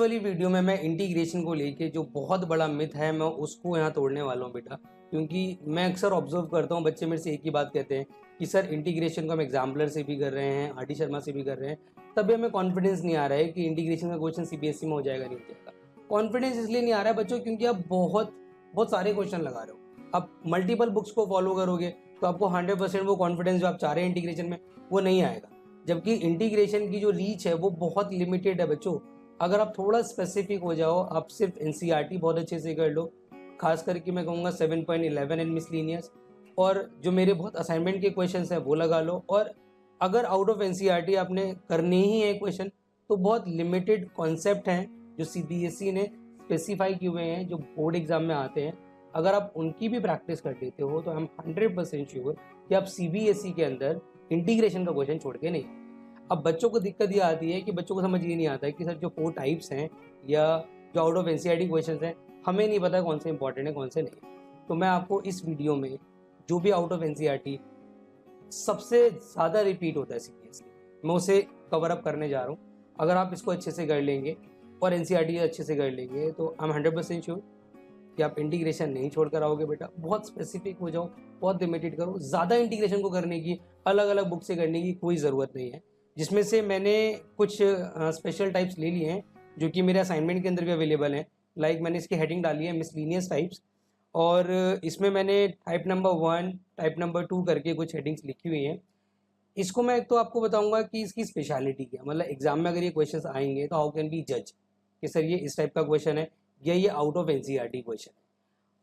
वाली वीडियो में मैं इंटीग्रेशन को लेके जो बहुत बड़ा मिथ है मैं उसको यहाँ तोड़ने वाला हूँ बेटा। क्योंकि मैं अक्सर ऑब्जर्व करता हूँ बच्चे मेरे से एक ही बात कहते हैं कि सर इंटीग्रेशन को हम एग्जाम्पलर से भी कर रहे हैं, आर.डी. शर्मा से भी कर रहे हैं, तभी हमें कॉन्फिडेंस नहीं आ रहा है कि इंटीग्रेशन का क्वेश्चन सीबीएसई में हो जाएगा नहीं हो जाएगा। कॉन्फिडेंस इसलिए नहीं आ रहा है बच्चों क्योंकि आप बहुत बहुत सारे क्वेश्चन लगा रहे हो। आप मल्टीपल बुक्स को फॉलो करोगे तो आपको 100% वो कॉन्फिडेंस जो आप चाह रहे हैं इंटीग्रेशन में वो नहीं आएगा। जबकि इंटीग्रेशन की जो रीच है वो बहुत लिमिटेड है बच्चों। अगर आप थोड़ा स्पेसिफिक हो जाओ, आप सिर्फ एनसीईआरटी बहुत अच्छे से कर लो, खास करके मैं कहूँगा 7.11 एंड मिसलिनियस, और जो मेरे बहुत असाइनमेंट के क्वेश्चंस हैं वो लगा लो। और अगर आउट ऑफ एनसीईआरटी आपने करने ही है क्वेश्चन तो बहुत लिमिटेड कॉन्सेप्ट हैं जो सीबीएसई ने स्पेसिफाई किए हुए हैं जो बोर्ड एग्जाम में आते हैं। अगर आप उनकी भी प्रैक्टिस कर लेते हो तो आई एम 100% श्योर कि आप सीबीएसई के अंदर इंटीग्रेशन का क्वेश्चन छोड़ के नहीं। अब बच्चों को दिक्कत ये आती है कि बच्चों को समझ ये नहीं आता है कि सर जो 4 टाइप्स हैं या जो आउट ऑफ एनसीईआरटी क्वेश्चंस हैं हमें नहीं पता कौन से इंपॉर्टेंट है कौन से नहीं। तो मैं आपको इस वीडियो में जो भी आउट ऑफ एनसीईआरटी सबसे ज़्यादा रिपीट होता है सीबीएसई, मैं उसे कवर अप करने जा रहा हूँ। अगर आप इसको अच्छे से कर लेंगे और एनसीईआरटी अच्छे से कर लेंगे तो आई एम 100% श्योर कि आप इंटीग्रेशन नहीं छोड़ कर आओगे बेटा। बहुत स्पेसिफिक हो जाओ, बहुत लिमिटेड करो। ज़्यादा इंटीग्रेशन को करने की, अलग अलग बुक से करने की कोई ज़रूरत नहीं है, जिसमें से मैंने कुछ स्पेशल टाइप्स ले लिए हैं जो कि मेरे असाइनमेंट के अंदर भी अवेलेबल हैं। लाइक मैंने इसकी हेडिंग डाली है मिसलिनियस टाइप्स, और इसमें मैंने टाइप नंबर 1, टाइप नंबर 2 करके कुछ हेडिंग्स लिखी हुई हैं। इसको मैं एक तो आपको बताऊंगा कि इसकी स्पेशलिटी क्या, मतलब एग्जाम में अगर ये क्वेश्चंस आएंगे तो हाउ कैन बी जज कि सर ये इस टाइप का क्वेश्चन है या ये आउट ऑफ एनसीईआरटी क्वेश्चन है,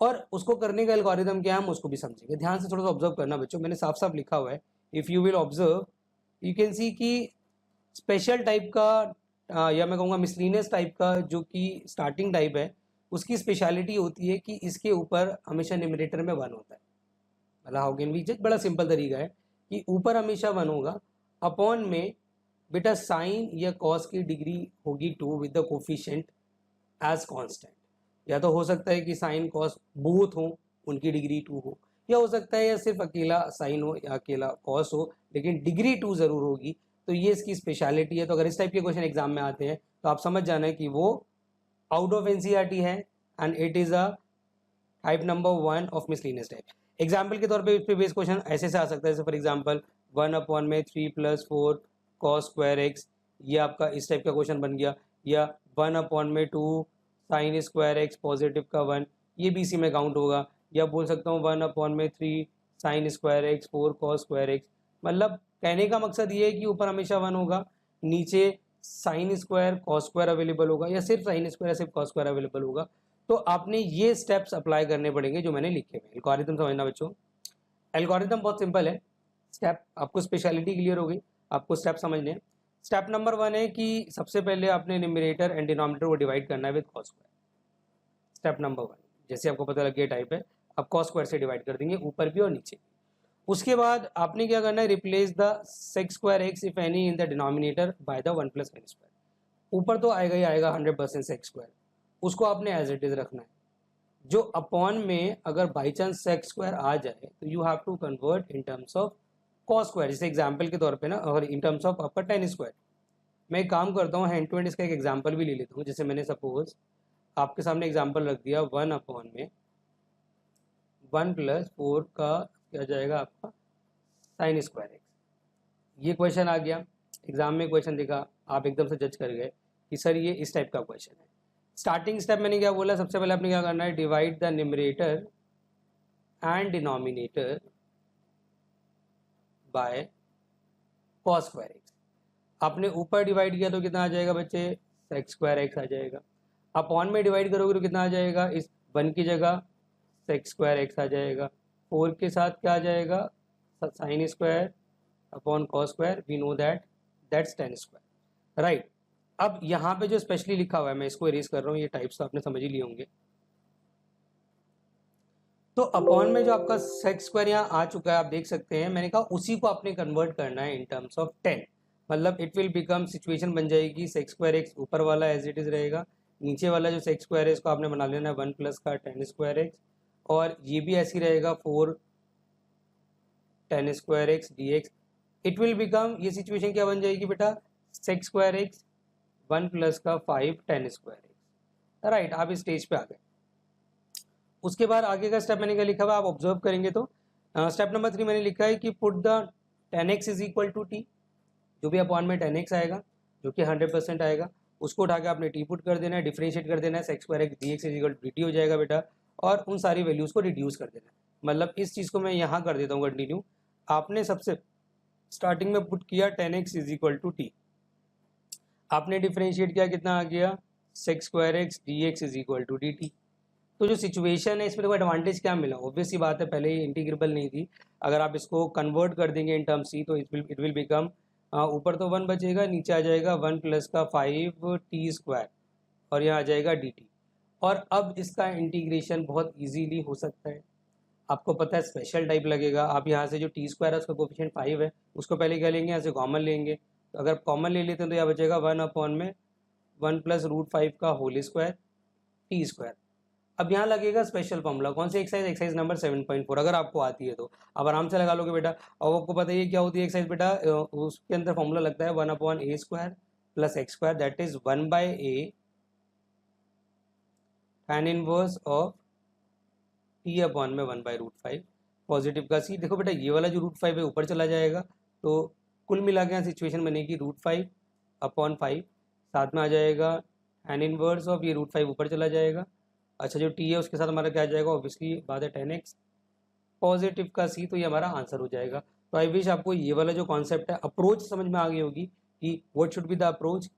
और उसको करने का एल्गोरिथम क्या है हम उसको भी समझेंगे। ध्यान से थोड़ा सा ऑब्जर्व करना बच्चों, मैंने साफ साफ लिखा हुआ है, if you will observe you can see कि स्पेशल टाइप का या मैं कहूँगा मिसलिनियस टाइप का जो कि स्टार्टिंग टाइप है उसकी स्पेशलिटी होती है कि इसके ऊपर हमेशा न्यूमरेटर में 1 होता है। मतलब हाउ कैन वी जज, बड़ा सिंपल तरीका है कि ऊपर हमेशा 1 होगा, अपॉन में बेटा साइन या कॉस की डिग्री होगी 2 with the coefficient as constant. या तो हो सकता है कि साइन कॉस बोथ हो, उनकी डिग्री 2 हो, या हो सकता है या सिर्फ अकेला साइन हो या अकेला कॉस हो लेकिन डिग्री 2 जरूर होगी। तो ये इसकी स्पेशलिटी है। तो अगर इस टाइप के क्वेश्चन एग्जाम में आते हैं तो आप समझ जाना है कि वो आउट ऑफ एनसीईआरटी है and it is a type number 1 of miscellaneous type. Example के तौर पे इस पे बेस क्वेश्चन ऐसे से आ सकता है, जैसे for example 1/3 + 4 cos square x, ये आपका इस टाइप का क्वेश्चन बन गया। या 1/2 साइन स्क्वायर एक्स पॉजिटिव का 1, ये भी इसी में काउंट होगा। या बोल सकता हूँ 1/3 sine square x 4 cos square x. मतलब कहने का मकसद ये है कि ऊपर हमेशा 1 होगा, नीचे sine square cos square available होगा, या सिर्फ साइन स्क्वायर या सिर्फ कॉस स्क्वायर अवेलेबल होगा। तो आपने ये स्टेप्स अप्लाई करने पड़ेंगे जो मैंने लिखे हुए। एल्गोरिथम समझना बच्चों, एल्गोरिथम बहुत सिंपल है। स्टेप आपको स्पेशलिटी क्लियर हो गई, आपको स्टेप समझने हैं। स्टेप नंबर 1 है कि सबसे पहले आपने न्यूमरेटर एंड डिनोमिनेटर को डिवाइड करना है with cos square. Step number 1, जैसे आपको पता लग गया टाइप है, अब कॉस स्क्वायर से डिवाइड कर देंगे ऊपर भी और नीचे। उसके बाद आपने क्या करना है, replace the sec square x if any in the denominator by the 1 + n square. ऊपर तो आएगा ही आएगा 100% सेक स्क्वायर, उसको आपने एज इट इज रखना है। जो अपॉन में अगर बाई चांस सेक स्क्वायर आ जाए तो you have to convert in terms of cos square. जैसे एग्जाम्पल के तौर पे ना, और इन टर्म्स ऑफ आपका टेन स्क्वायर। मैं एक काम करता हूँ, हैंड टू हैंड इसका एक एग्जाम्पल भी ले लेता हूँ। जैसे मैंने सपोज आपके सामने एग्जाम्पल रख दिया 1/1 + 4 का क्या जाएगा आपका साइन स्क्वायर एक्स। ये क्वेश्चन आ गया एग्जाम में, क्वेश्चन देखा आप एकदम से जज कर गए कि सर ये इस टाइप का क्वेश्चन है। स्टार्टिंग स्टेप मैंने क्या बोला, सबसे पहले आपने क्या करना है, divide the numerator and denominator by cos square x. आपने ऊपर डिवाइड किया तो कितना आ जाएगा बच्चे, सेक स्क्वायर एक्स आ जाएगा। अपॉन में डिवाइड करोगे तो कितना आ जाएगा, इस 1 की जगह सेक स्क्वायर एक्स आ जाएगा, 4 के साथ क्या आ जाएगा sine square upon cos square. We know that's tan square, right. अब यहाँ पे जो स्पेशली लिखा हुआ है मैं इसको इरेज कर रहा हूँ, ये टाइप्स तो आपने समझ ही लिए होंगे। तो अपॉन में जो आपका सेक स्क्वायर यहाँ आ चुका है आप देख सकते हैं, मैंने कहा उसी को आपने कन्वर्ट करना है इन टर्म्स ऑफ 10। मतलब इट विल बिकम, सिचुएशन बन जाएगी सेक स्क्वायर एक्स ऊपर वाला एज इट इज रहेगा, नीचे वाला जो सेक स्क्वायर है इसको आपने बना लेना है 1 + का टेन स्क्वायर एक्स, और ये भी ऐसी रहेगा 4 ten square x d x. It will become, ये सिचुएशन क्या बन जाएगी बेटा, सेक स्क्वायर एक्स 1 प्लस का 5 tan स्क्वायर एक्स। राइट, आप इस स्टेज पे आ गए। उसके बाद आगे का स्टेप मैंने क्या लिखा हुआ आप ऑब्जर्व करेंगे तो स्टेप नंबर 3 मैंने लिखा है कि put the tan x is equal to t, जो भी अपॉन में tan x आएगा जो कि 100% आएगा उसको उठा के आपने टी पुट कर देना है, डिफरेंशिएट कर देना है, sec square x d x is equal to d t हो जाएगा बेटा, और उन सारी वैल्यूज़ को रिड्यूस कर देना है। मतलब इस चीज़ को मैं यहाँ कर देता हूँ कंटिन्यू। आपने सबसे स्टार्टिंग में पुट किया tan x is equal to t, आपने डिफरेंशिएट किया, कितना आ गया sec square x d x is equal to d t. तो जो सिचुएशन है इसमें देखो एडवांटेज क्या मिला, ऑब्वियस सी बात है पहले ये इंटीग्रेबल नहीं थी, अगर आप इसको कन्वर्ट कर देंगे इन टर्म सी तो इट विल बिकम, ऊपर तो 1 बचेगा, नीचे आ जाएगा 1 प्लस का 5 टी स्क्वायर और यहाँ आ जाएगा डी टी। और अब इसका इंटीग्रेशन बहुत ईजीली हो सकता है, आपको पता है स्पेशल टाइप लगेगा। आप यहाँ से जो टी स्क्वायर है उसका कोफिशिएंट 5 है, उसको पहले क्या लेंगे, यहाँ से कॉमन लेंगे, तो अगर कॉमन ले लेते हैं तो यहाँ बचेगा 1 अपॉन में 1 प्लस रूट 5 का होल स्क्वायर टी स्क्वायर। अब यहाँ लगेगा स्पेशल फॉर्मूला, कौन सी एक्सरसाइज नंबर 7.4, अगर आपको आती है तो आप आराम से लगा लोगे बेटा। और आपको पता ही क्या होती है एक्सरसाइज बेटा, उसके अंदर फॉर्मूला लगता है 1 upon a square plus x square that is 1 by a tan inverse of t upon में 1 बाय रूट 5 पॉजिटिव का सी। देखो बेटा ये वाला जो रूट 5 है ऊपर चला जाएगा, तो कुल मिला के यहाँ सिचुएशन बनेगी रूट 5 अपॉन 5, साथ में आ जाएगा tan इनवर्स ऑफ ये रूट 5 ऊपर चला जाएगा। अच्छा जो टी है उसके साथ हमारा क्या आ जाएगा, ऑब्वियसली बात है tan x पॉजिटिव का सी, तो ये हमारा आंसर हो जाएगा। तो आई विश आपको ये वाला जो कॉन्सेप्ट है अप्रोच समझ में आ गई होगी कि what should be the approach,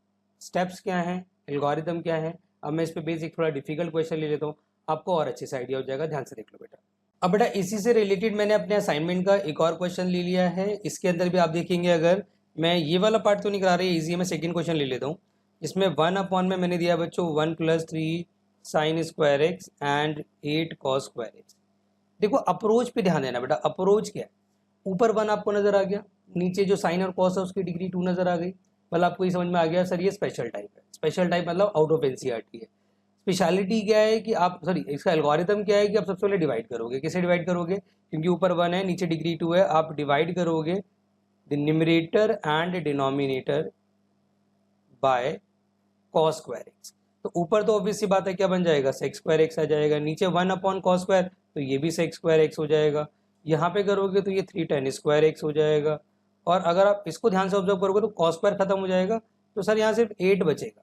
steps क्या हैं, एल्गोरिथम क्या है। अब मैं इस पे बेसिक थोड़ा डिफिकल्ट क्वेश्चन ले लेता हूँ, आपको और अच्छे से आइडिया हो जाएगा, ध्यान से देख लो बेटा। अब बेटा इसी से रिलेटेड मैंने अपने असाइनमेंट का एक और क्वेश्चन ले लिया है, इसके अंदर भी आप देखेंगे, अगर मैं ये वाला पार्ट तो नहीं करा रही ईजी है, मैं सेकेंड क्वेश्चन ले लेता हूँ। इसमें 1 अपॉन में मैंने दिया बच्चों 1 plus 3 sine square x and 8 cos square x. देखो अप्रोच पे ध्यान देना बेटा, अप्रोच क्या है, ऊपर 1 आपको नजर आ गया, नीचे जो साइन और कॉस है उसकी डिग्री 2 नजर आ गई, मतलब आपको ये समझ में आ गया सर ये स्पेशल टाइप है। स्पेशल टाइप मतलब आउट ऑफ एनसीईआरटी है। स्पेशलिटी क्या है कि आप सॉरी इसका एल्गोरिथम क्या है कि आप सबसे पहले डिवाइड करोगे, कैसे डिवाइड करोगे, क्योंकि ऊपर 1 है नीचे डिग्री 2 है, आप डिवाइड करोगे the numerator and denominator by cos square x. तो ऊपर तो ऑब्वियस सी बात है क्या बन जाएगा सेक्स स्क्वायर एक्स आ जाएगा, नीचे 1 अपॉन कॉस स्क्वायर तो ये भी सेक्स स्क्वायर एक्स हो जाएगा, यहाँ पे करोगे तो ये 3 tan स्क्वायर एक्स हो जाएगा। और अगर आप इसको ध्यान से ऑब्जर्व करोगे तो कॉस स्क्वायर खत्म हो जाएगा, तो सर यहाँ सिर्फ 8 बचेगा।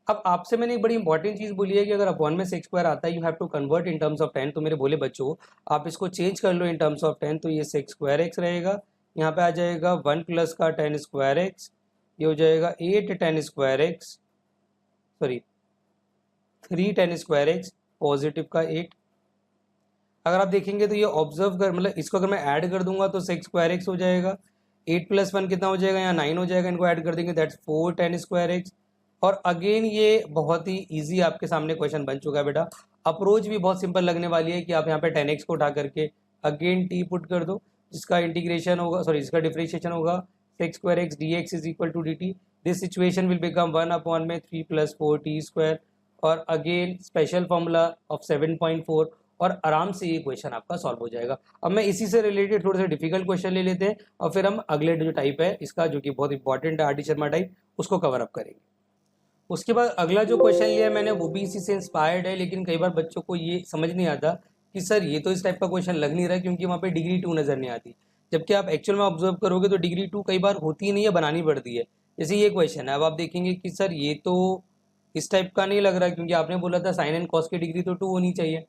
अब आपसे मैंने एक बड़ी इंपॉर्टेंट चीज़ बोली है कि अगर अपॉन में सेक्स स्क्वायर आता है you have to convert in terms of 10, तो मेरे बोले बच्चों आप इसको चेंज कर लो इन टर्म्स ऑफ 10, तो ये सेक्स स्क्वायर एक्स रहेगा, यहाँ पे आ जाएगा 1 प्लस का tan स्क्वायर एक्स, ये हो जाएगा 8 tan square x, sorry 3 tan square x positive का 8। अगर आप देखेंगे तो ये ऑब्जर्व कर, मतलब इसको अगर मैं ऐड कर दूंगा तो सेक्स स्क्वायर एक्स हो जाएगा, 8 प्लस 1 कितना हो जाएगा, यहाँ 9 हो जाएगा, इनको ऐड कर देंगे दैट्स 4 tan स्क्वायर एक्स। और अगेन ये बहुत ही इजी आपके सामने क्वेश्चन बन चुका है बेटा, अप्रोच भी बहुत सिंपल लगने वाली है कि आप यहाँ पे tan x को उठा करके अगेन t पुट कर दो, जिसका इंटीग्रेशन होगा सॉरी जिसका डिफरेंशिएशन होगा sec square x d x is equal to d t. This situation will become 1 upon में 3 प्लस 4 टी स्क्वायर, और अगेन स्पेशल फॉर्मूला ऑफ 7.4, और आराम से ये क्वेश्चन आपका सॉल्व हो जाएगा। अब मैं इसी से रिलेटेड थोड़े से डिफिकल्ट क्वेश्चन ले लेते हैं और फिर हम अगले जो टाइप है इसका जो कि बहुत इंपॉर्टेंट है आर टी शर्मा टाइप, उसको कवर अप करेंगे। उसके बाद अगला जो क्वेश्चन लिया मैंने वो भी इसी से इंस्पायर्ड है, लेकिन कई बार बच्चों को ये समझ नहीं आता कि सर ये तो इस टाइप का क्वेश्चन लग नहीं रहा क्योंकि वहाँ पे डिग्री 2 नज़र नहीं आती, जबकि आप एक्चुअल में ऑब्जर्व करोगे तो डिग्री 2 कई बार होती ही नहीं है, बनानी पड़ती है। जैसे ये क्वेश्चन है, अब आप देखेंगे कि सर ये तो इस टाइप का नहीं लग रहा क्योंकि आपने बोला था साइन एंड कॉस की डिग्री तो 2 होनी चाहिए,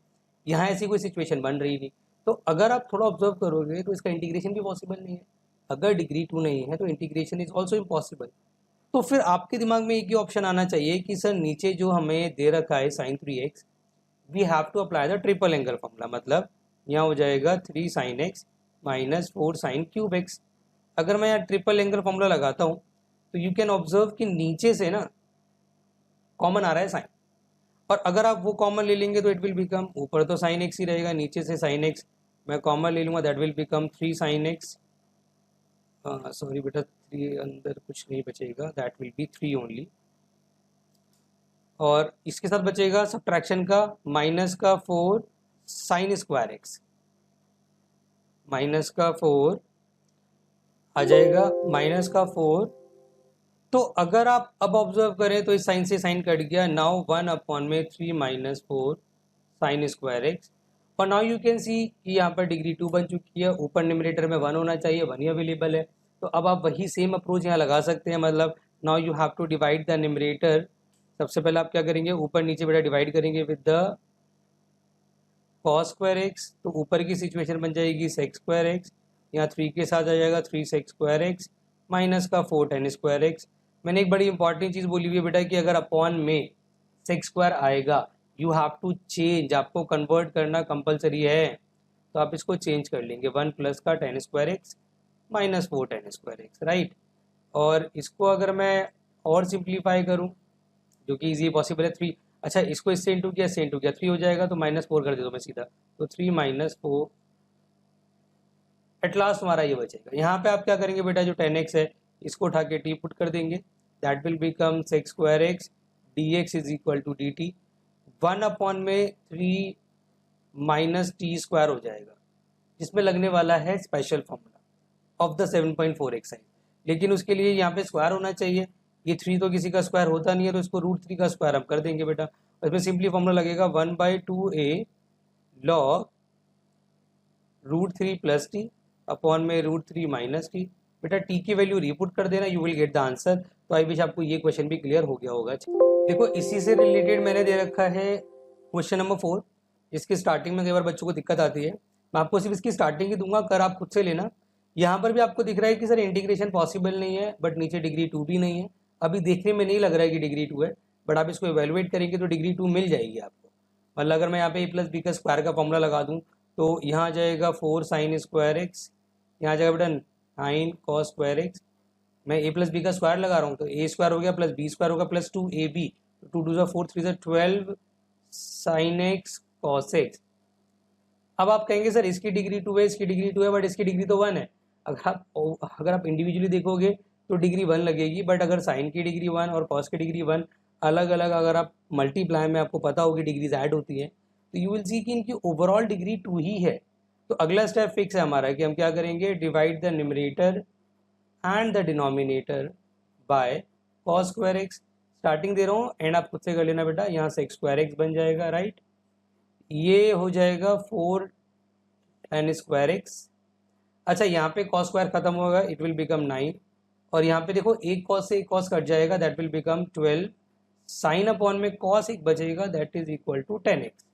यहाँ ऐसी कोई सिचुएशन बन रही नहीं। तो अगर आप थोड़ा ऑब्जर्व करोगे तो इसका इंटीग्रेशन भी पॉसिबल नहीं है, अगर डिग्री 2 नहीं है तो इंटीग्रेशन इज ऑल्सो इम्पॉसिबल। तो फिर आपके दिमाग में एक ही ऑप्शन आना चाहिए कि सर नीचे जो हमें दे रखा है sine 3x, we have to apply the triple angle formula, मतलब यहाँ हो जाएगा 3 sin x minus 4 sin cube x. अगर मैं यहाँ ट्रिपल एंगल फॉर्मूला लगाता हूँ तो यू कैन ऑब्जर्व कि नीचे से ना कॉमन आ रहा है साइन, और अगर आप वो कॉमन ले लेंगे तो इट विल बिकम, ऊपर तो साइन एक्स ही रहेगा, नीचे से साइन एक्स मैं कॉमन ले लूँगा that will become 3 sin x, sorry बेटा 3 अंदर कुछ नहीं बचेगा, दैट विल बी 3 ओनली। और इसके साथ बचेगा सब्ट्रैक्शन का माइनस का 4 साइन स्क्वायर एक्स, माइनस का 4 आ जाएगा, माइनस का 4 तो अगर आप अब ऑब्जर्व करें तो इस साइन से साइन कट गया, now 1/3 minus 4 sine square x. और नाउ यू कैन सी कि यहाँ पर डिग्री 2 बन चुकी है, ऊपर न्यूमरेटर में 1 होना चाहिए, 1 ही अवेलेबल है। तो अब आप वही सेम अप्रोच यहाँ लगा सकते हैं, मतलब now you have to divide the numerator. सबसे पहले आप क्या करेंगे, ऊपर नीचे बेटा डिवाइड करेंगे with the cos square x. तो ऊपर की सिचुएशन बन जाएगी सेक्स स्क्वायर एक्स, यहाँ 3 के साथ आ जाएगा 3 सेक्स स्क्वायर एक्स माइनस का 4 टेन स्क्वायर एक्स। मैंने एक बड़ी इंपॉर्टेंट चीज़ बोली हुई है बेटा कि अगर अपॉन में सेक्स स्क्वायर आएगा यू हैव टू चेंज, आपको कन्वर्ट करना कंपलसरी है। तो आप इसको चेंज कर लेंगे, 1 प्लस का ten square x minus 4 ten square x, right. और इसको अगर मैं और सिंप्लीफाई करूँ, जो कि इजी पॉसिबल है, 3, अच्छा इसको इससे इंटू किया, इससे इंटू किया, 3 हो जाएगा, तो -4 कर देता हूँ मैं सीधा, तो 3 माइनस 4 एट लास्ट हमारा ये बचेगा। यहाँ पे आप क्या करेंगे बेटा, जो 10x है इसको उठा के टी पुट कर देंगे, that will become sec square x d x is equal to d t. 1/3 minus t square हो जाएगा, जिसमें लगने वाला है special formula of the 7.4x sine. लेकिन उसके लिए यहाँ पे स्क्वायर होना चाहिए, ये 3 तो किसी का स्क्वायर होता नहीं है, तो इसको √3 का स्क्वायर हम कर देंगे बेटा। और इसमें सिंपली फॉर्मूला लगेगा 1/2a log √3 plus T upon में √3 माइनस टी। बेटा टी की वैल्यू रीपुट कर देना, you will get the answer. तो आई विश आपको ये क्वेश्चन भी क्लियर हो गया होगा। देखो इसी से रिलेटेड मैंने दे रखा है क्वेश्चन नंबर 4, जिसकी स्टार्टिंग में कई बार बच्चों को दिक्कत आती है। मैं आपको सिर्फ इसकी स्टार्टिंग ही दूंगा, कर आप खुद से लेना। यहाँ पर भी आपको दिख रहा है कि सर इंटीग्रेशन पॉसिबल नहीं है, बट नीचे डिग्री 2 भी नहीं है। अभी देखने में नहीं लग रहा है कि डिग्री 2 है, बट आप इसको एवेलुएट करेंगे तो डिग्री 2 मिल जाएगी आपको। मतलब अगर मैं यहाँ पे a + b का स्क्वायर का फॉर्मूला लगा दूँ तो यहाँ आ जाएगा 4 साइन स्क्वायर एक्स, यहाँ आ जाएगा बेटा 9 कॉस स्क्वायर एक्स। मैं a + b का स्क्वायर लगा रहा हूँ, तो a स्क्वायर हो गया प्लस b स्क्वायर होगा plus 2ab, 2 2 4 3 12 sine x cos x. अब आप कहेंगे सर इसकी डिग्री 2 है, इसकी डिग्री 2 है, बट इसकी डिग्री तो 1 है। अगर आप इंडिविजुअली देखोगे तो डिग्री 1 लगेगी, बट अगर साइन की डिग्री 1 और कॉस की डिग्री 1 अलग अलग, अगर आप मल्टीप्लाई में आपको पता होगी डिग्रीज ऐड होती हैं, तो यू विल सी कि इनकी ओवरऑल डिग्री 2 ही है। तो अगला स्टेप फिक्स है हमारा कि हम क्या करेंगे, divide the numerator and the denominator by cos square x. Starting दे रहा हूँ, एंड आप खुद से कर लेना बेटा, यहाँ से स्क्वायर एक्स बन जाएगा, राइट। ये हो जाएगा 4 टेन स्क्वायर एक्स। अच्छा यहाँ पे कॉस स्क्वायर खत्म होगा, इट विल बिकम 9, और यहाँ पे देखो एक कॉस से एक कॉस कट जाएगा, that will become 12 sine upon में कॉस एक बचेगा, that is equal to 10x।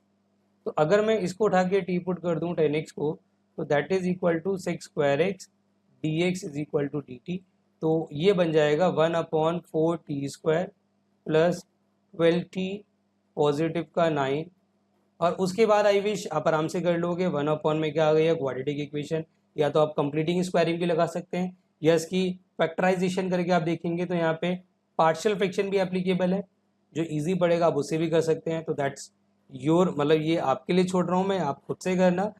तो अगर मैं इसको उठा के टी पुट कर दूँ 10x को, तो that is equal to sec square x d x is equal to d t. तो ये बन जाएगा 1/4 T square plus 12t positive का 9। और उसके बाद आई विश आप आराम से कर लोगे, 1/, में क्या आ गया क्वाड्रेटिक इक्वेशन। या तो आप कंप्लीटिंग स्क्वायरिंग भी लगा सकते हैं, या इसकी फैक्टराइजेशन करके आप देखेंगे तो यहाँ पे पार्शियल फ्रैक्शन भी एप्लीकेबल है, जो इजी पड़ेगा आप उससे भी कर सकते हैं। तो दैट्स योर, मतलब ये आपके लिए छोड़ रहा हूँ मैं, आप खुद से करना।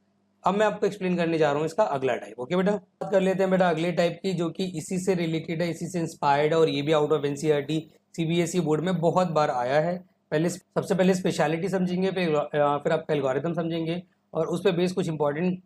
अब मैं आपको एक्सप्लेन करने जा रहा हूँ इसका अगला टाइप। ओके बेटा, बात कर लेते हैं बेटा अगले टाइप की, जो कि इसी से रिलेटेड है, इसी से इंस्पायर्ड है, और ये भी out of NCERT CBSE board में बहुत बार आया है। पहले सबसे पहले स्पेशलिटी समझेंगे, फिर आपका एल्गोरिथम समझेंगे, और उस पर बेस कुछ इंपॉर्टेंट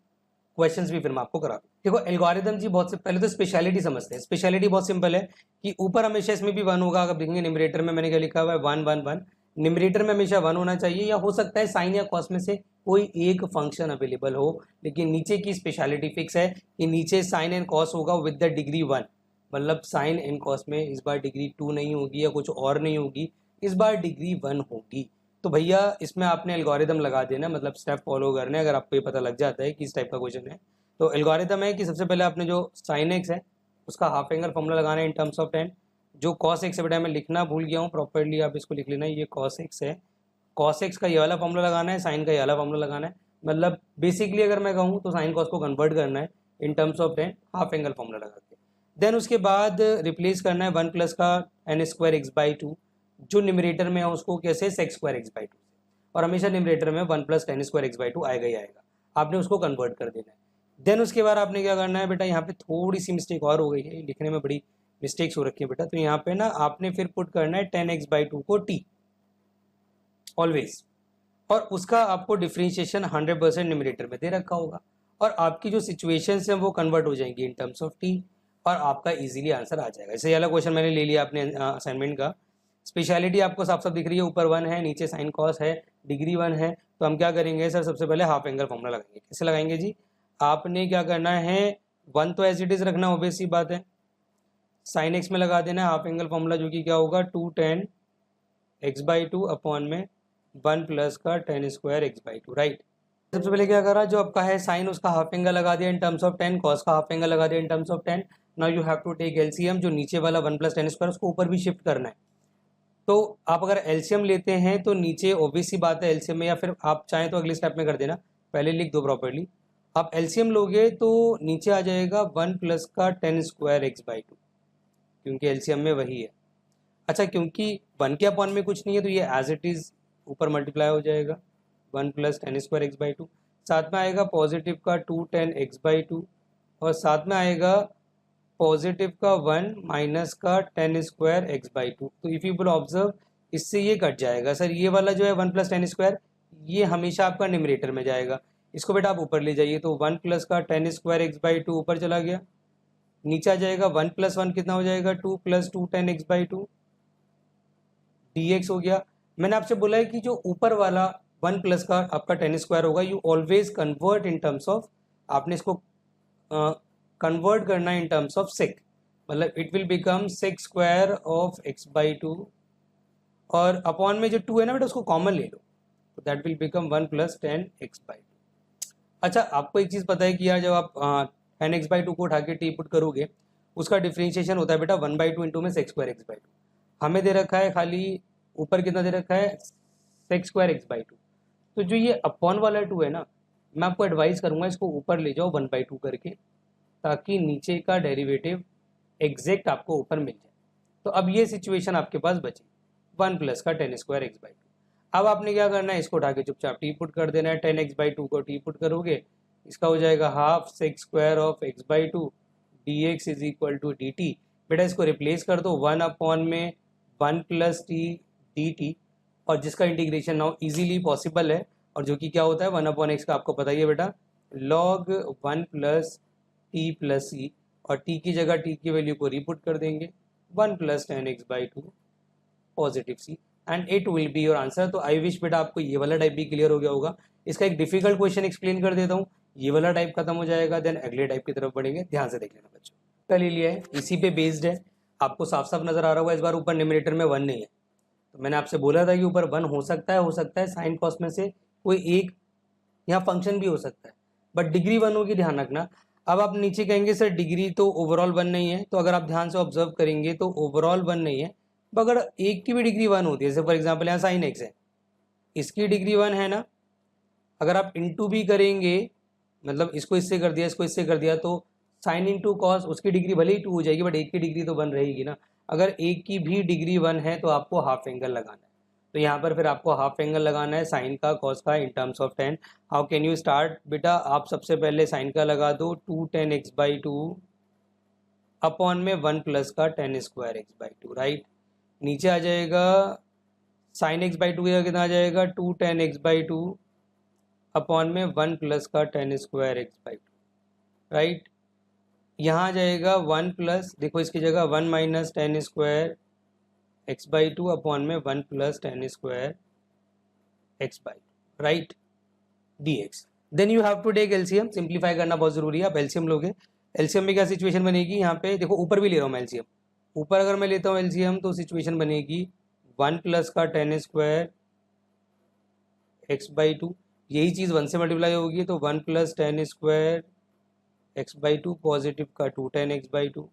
क्वेश्चंस भी फिर मैं आपको करा दूँ। देखो एल्गोरिथम जी बहुत से पहले तो स्पेशलिटी समझते हैं। स्पेशलिटी बहुत सिंपल है कि ऊपर हमेशा इसमें भी 1 होगा। अगर देखेंगे न्यूमरेटर में मैंने क्या लिखा हुआ है 1 1 1, न्यूमरेटर में हमेशा 1 होना चाहिए, या हो सकता है साइन या कॉस में से कोई एक फंक्शन अवेलेबल हो। लेकिन नीचे की स्पेशलिटी फिक्स है कि नीचे साइन एंड कॉस होगा विद द डिग्री 1, मतलब साइन एंड कॉस में इस बार डिग्री 2 नहीं होगी या कुछ और नहीं होगी, इस बार डिग्री 1 होगी। तो भैया इसमें आपने एल्गोरिथम लगा देना, मतलब स्टेप फॉलो करने, अगर आपको ये पता लग जाता है कि इस टाइप का क्वेश्चन है। तो एल्गोरिथम है कि सबसे पहले आपने जो साइन एक्स है उसका हाफ एंगल फॉर्मूला लगाना है इन टर्म्स ऑफ 10। जो कॉस एक्स है बेटा मैं लिखना भूल गया हूँ प्रॉपर्ली, आप इसको लिख लेना, ये कॉस एक्स है, कॉस एक्स का ये वाला फॉर्मूला लगाना है, साइन का ये वाला फॉर्मूला लगाना है। मतलब बेसिकली अगर मैं कहूँ तो साइन कॉस को कन्वर्ट करना है इन terms of 10 half angle formula लगा के। देन उसके बाद रिप्लेस करना है 1 प्लस का एन स्क्वायर एक्स बाई 2, जो न्यूमरेटर में है उसको कैसे सेक्स स्क्वायर एक्स बाई 2, और हमेशा न्यूमरेटर में 1 plus ten square x by 2 आएगा ही आएगा, आपने उसको कन्वर्ट कर देना है। देन उसके बाद आपने क्या करना है बेटा, यहाँ पे थोड़ी सी मिस्टेक और हो गई है, लिखने में बड़ी मिस्टेक्स हो रखी है बेटा। तो यहाँ पे ना आपने फिर पुट करना है 10x बाई 2 को t ऑलवेज, और उसका आपको डिफ्रेंशिएशन 100% न्यूमरेटर में दे रखा होगा, और आपकी जो सिचुएशंस हैं वो कन्वर्ट हो जाएंगी इन टर्म्स ऑफ t। और आपका इजीली आंसर आ जाएगा। इससे वाला क्वेश्चन मैंने ले लिया अपने असाइनमेंट का। स्पेशलिटी आपको साफ साफ दिख रही है, ऊपर 1 है, नीचे साइन कॉस है, डिग्री 1 है। तो हम क्या करेंगे सर, सबसे पहले हाफ एंगल फॉर्मूला लगाएंगे। कैसे लगाएंगे जी, आपने क्या करना है, 1 तो एज इट इज रखना, ऑब्वियस सी बात है। साइन एक्स में लगा देना है हाफ एंगल फॉर्मूला, जो कि क्या होगा 2 tan x/2 अपॉन में 1 प्लस का tan स्क्वायर x/2, राइट। सबसे पहले क्या करा, जो आपका है साइन उसका हाफ एंगल लगा दिया इन टर्म्स ऑफ 10, कॉस का हाफ एंगल लगा दिया in terms of 10। Now you have to take LCM, जो नीचे वाला 1 प्लस tan स्क्वायर उसको ऊपर भी शिफ्ट करना है। तो आप अगर एलसीएम लेते हैं तो नीचे ऑब्वियस सी बात है एलसीएम में, या फिर आप चाहें तो अगले स्टेप में कर देना, पहले लिख दो प्रॉपर्ली। आप एलसीएम लोगे तो नीचे आ जाएगा 1 प्लस का tan स्क्वायर x/2, क्योंकि एलसीएम में वही है। अच्छा, क्योंकि 1 के अपॉन में कुछ नहीं है तो ये एज इट इज ऊपर मल्टीप्लाई हो जाएगा 1 प्लस tan स्क्वायर x/2। साथ में आएगा पॉजिटिव का 2 tan x/2, और साथ में आएगा पॉजिटिव का 1 माइनस का tan स्क्वायर x/2। तो इफ़ यू विल ऑब्जर्व, इससे ये कट जाएगा सर, ये वाला जो है 1 प्लस tan स्क्वायर, ये हमेशा आपका न्यूमरेटर में जाएगा। इसको बेटा आप ऊपर ले जाइए, तो 1 प्लस का tan स्क्वायर x/2 ऊपर चला गया, नीचे आ जाएगा 1 प्लस 1 कितना हो जाएगा 2 प्लस 2 tan x/2 dx हो गया। मैंने आपसे बोला है कि जो ऊपर वाला 1 प्लस का आपका tan स्क्वायर होगा, you always convert in terms of, आपने इसको कन्वर्ट करना इन टर्म्स ऑफ सेक, मतलब it will become sec square of x/2, और अपॉन में जो 2 है ना बेटा उसको कॉमन ले लो, तो that will become 1 plus tan x/2। अच्छा, आपको एक चीज़ पता है कि यार जब आप tan x/2 को उठा के टी पुट करोगे, उसका डिफ्रेंशिएशन होता है बेटा 1/2 इंटू में सेक स्क्वायर x/2। हमें दे रखा है खाली ऊपर कितना दे रखा है सेक स्क्वायर x/2, तो जो ये अपॉन वाला 2 है ना, मैं आपको एडवाइस करूंगा इसको ऊपर ले जाओ 1/2 करके, ताकि नीचे का डेरिवेटिव एग्जैक्ट आपको ऊपर मिल जाए। तो अब ये सिचुएशन आपके पास बची 1 प्लस का tan स्क्वायर x/2। अब आपने क्या करना है, इसको उठा के चुपचाप टी पुट कर देना है। tan x/2 को टी पुट करोगे, इसका हो जाएगा half sec square of x/2 dx is equal to dt। बेटा इसको रिप्लेस कर दो 1 अपॉन में 1 प्लस टी dt, और जिसका इंटीग्रेशन नाउ इजीली पॉसिबल है, और जो कि क्या होता है 1 अपॉन एक्स का आपको पता ही है बेटा, log 1 प्लस टी प्लस सी, और टी की जगह टी की वैल्यू को रीपुट कर देंगे 1 plus tan x/2 positive c, and it will be your answer. तो आई विश बेटा आपको ये वाला टाइप भी क्लियर हो गया होगा। इसका एक डिफिकल्ट क्वेश्चन एक्सप्लेन कर देता हूँ, ये वाला टाइप खत्म हो जाएगा, देन अगले टाइप की तरफ बढ़ेंगे। ध्यान से देख लेना बच्चों, कर लिया है, इसी पे बेस्ड है, आपको साफ साफ नजर आ रहा होगा। इस बार ऊपर न्यूमरेटर में 1 नहीं है, तो मैंने आपसे बोला था कि ऊपर 1 हो सकता है साइन कॉस में से कोई एक यहाँ फंक्शन भी हो सकता है, बट डिग्री 1 होगी, ध्यान रखना। अब आप नीचे कहेंगे सर डिग्री तो ओवरऑल 1 नहीं है, तो अगर आप ध्यान से ऑब्जर्व करेंगे तो ओवरऑल 1 नहीं है, तो अगर एक की भी डिग्री 1 होती है, जैसे फॉर एग्जाम्पल यहाँ साइन एक्स है, इसकी डिग्री 1 है ना, अगर आप इंटू भी करेंगे, मतलब इसको इससे कर दिया, इसको इससे कर दिया, तो साइन इंटू कॉस उसकी डिग्री भले ही 2 हो जाएगी, बट एक की डिग्री तो 1 रहेगी ना। अगर एक की भी डिग्री 1 है तो आपको हाफ एंगल लगाना है, तो यहाँ पर फिर आपको हाफ एंगल लगाना है साइन का कॉस का इन terms of 10। How can you start बेटा, आप सबसे पहले साइन का लगा दो 2 tan x/2 अपॉन में 1 प्लस का tan स्क्वायर x/2, राइट। नीचे आ जाएगा साइन x/2 का कितना आ जाएगा 2 tan x/2 अपॉन में 1 प्लस का tan स्क्वायर x/2, राइट। यहाँ आ जाएगा 1 प्लस, देखो इसकी जगह 1 minus tan square x/2 upon में 1 plus tan square x/2, right, dx। Then you have to take LCM, simplify करना बहुत जरूरी है। आप एलसीएम लोगे, एलसीएम में क्या सिचुएशन बनेगी, यहाँ पे देखो ऊपर भी ले रहा हूँ मैं एलसीएम, ऊपर अगर मैं लेता हूँ एलसीएम तो सिचुएशन बनेगी 1 प्लस का tan स्क्वायर x/2, यही चीज़ 1 से मल्टीप्लाई होगी, तो 1 plus tan square x/2 positive का 2 tan x/2,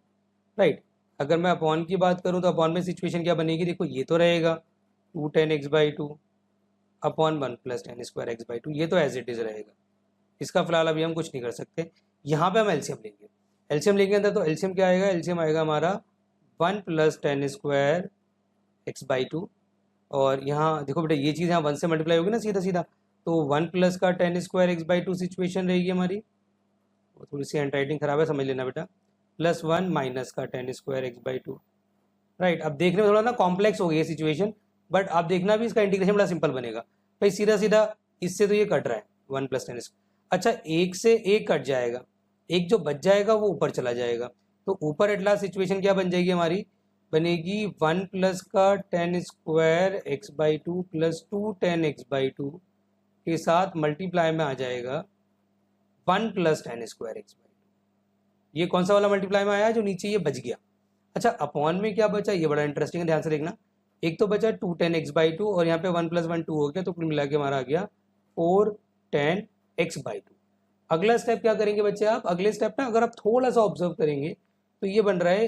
राइट। अगर मैं अपॉन की बात करूं तो अपॉन में सिचुएशन क्या बनेगी, देखो ये तो रहेगा 2 tan x/2 upon 1 plus tan square x/2, ये तो एज इट इज रहेगा, इसका फिलहाल अभी हम कुछ नहीं कर सकते। यहाँ पे हम एलसीएम लेंगे, एलसीएम लेंगे अंदर, तो एलसीएम क्या आएगा, एलसीएम आएगा हमारा 1 प्लस tan स्क्वायर x/2, और यहाँ देखो बेटा ये चीज़ यहाँ 1 से मल्टीप्लाई होगी ना सीधा सीधा, तो 1 प्लस का tan स्क्वायर x/2 सिचुएशन रहेगी हमारी, थोड़ी सी हैंड राइटिंग खराब है, समझ लेना बेटा, प्लस 1 माइनस का tan स्क्वायर x/2, राइट। अब देखने में थोड़ा ना कॉम्प्लेक्स हो गई है सिचुएशन, बट आप देखना भी इसका इंटीग्रेशन बड़ा सिंपल बनेगा भाई, सीधा सीधा इससे तो ये कट रहा है 1 प्लस tan स्क्वायर। अच्छा, एक से एक कट जाएगा, एक जो बच जाएगा वो ऊपर चला जाएगा, तो ऊपर एट लास्ट सिचुएशन क्या बन जाएगी हमारी, बनेगी 1 प्लस का ten square x by two plus 2 ten x by to के साथ मल्टीप्लाई में आ जाएगा 1 plus ten square x by to. ये कौन सा वाला मल्टीप्लाई में आया जो नीचे ये बच गया। अच्छा अपॉन में क्या बचा, ये बड़ा इंटरेस्टिंग है, ध्यान से देखना। एक तो बचा 2 टेन एक्स बाई टू और यहाँ पे 1 प्लस 1 2 हो गया, तो कुल मिला के हमारा आ गया 4 10 एक्स बाई टू। अगला स्टेप क्या करेंगे बच्चे आप, अगले स्टेप में अगर आप थोड़ा सा ऑब्जर्व करेंगे तो ये बन रहा है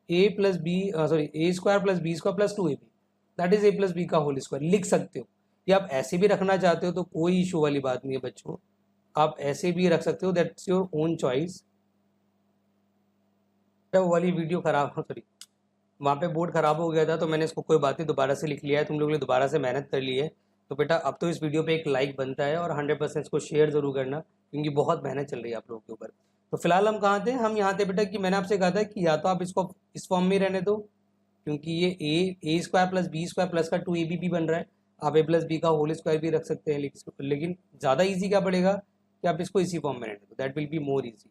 a plus b sorry a square plus b square plus 2ab, that is a plus b का होल स्क्वायर लिख सकते हो। या आप ऐसे भी रखना चाहते हो तो कोई इशू वाली बात नहीं है बच्चों, आप ऐसे भी रख सकते हो, दैट्स योर ओन चॉइस। वो वाली वीडियो खराब सॉरी वहाँ पे बोर्ड खराब हो गया था तो मैंने इसको कोई बात नहीं दोबारा से लिख लिया है, तुम लोगों ने दोबारा से मेहनत कर ली है। तो बेटा अब तो इस वीडियो पे एक लाइक बनता है और 100% इसको शेयर जरूर करना, क्योंकि बहुत मेहनत चल रही है आप लोगों के ऊपर। तो फिलहाल हम कहाँ थे, हम यहाँ थे बेटा कि मैंने आपसे कहा था कि या तो आप इसको इस फॉर्म में रहने दो, क्योंकि ये a square plus b square plus का 2ab भी बन रहा है, आप ए प्लस बी का होल स्क्वायर भी रख सकते हैं, लेकिन ज़्यादा ईजी क्या पड़ेगा कि आप इसको इसी फॉर्म में रहने दो, that will be more easy.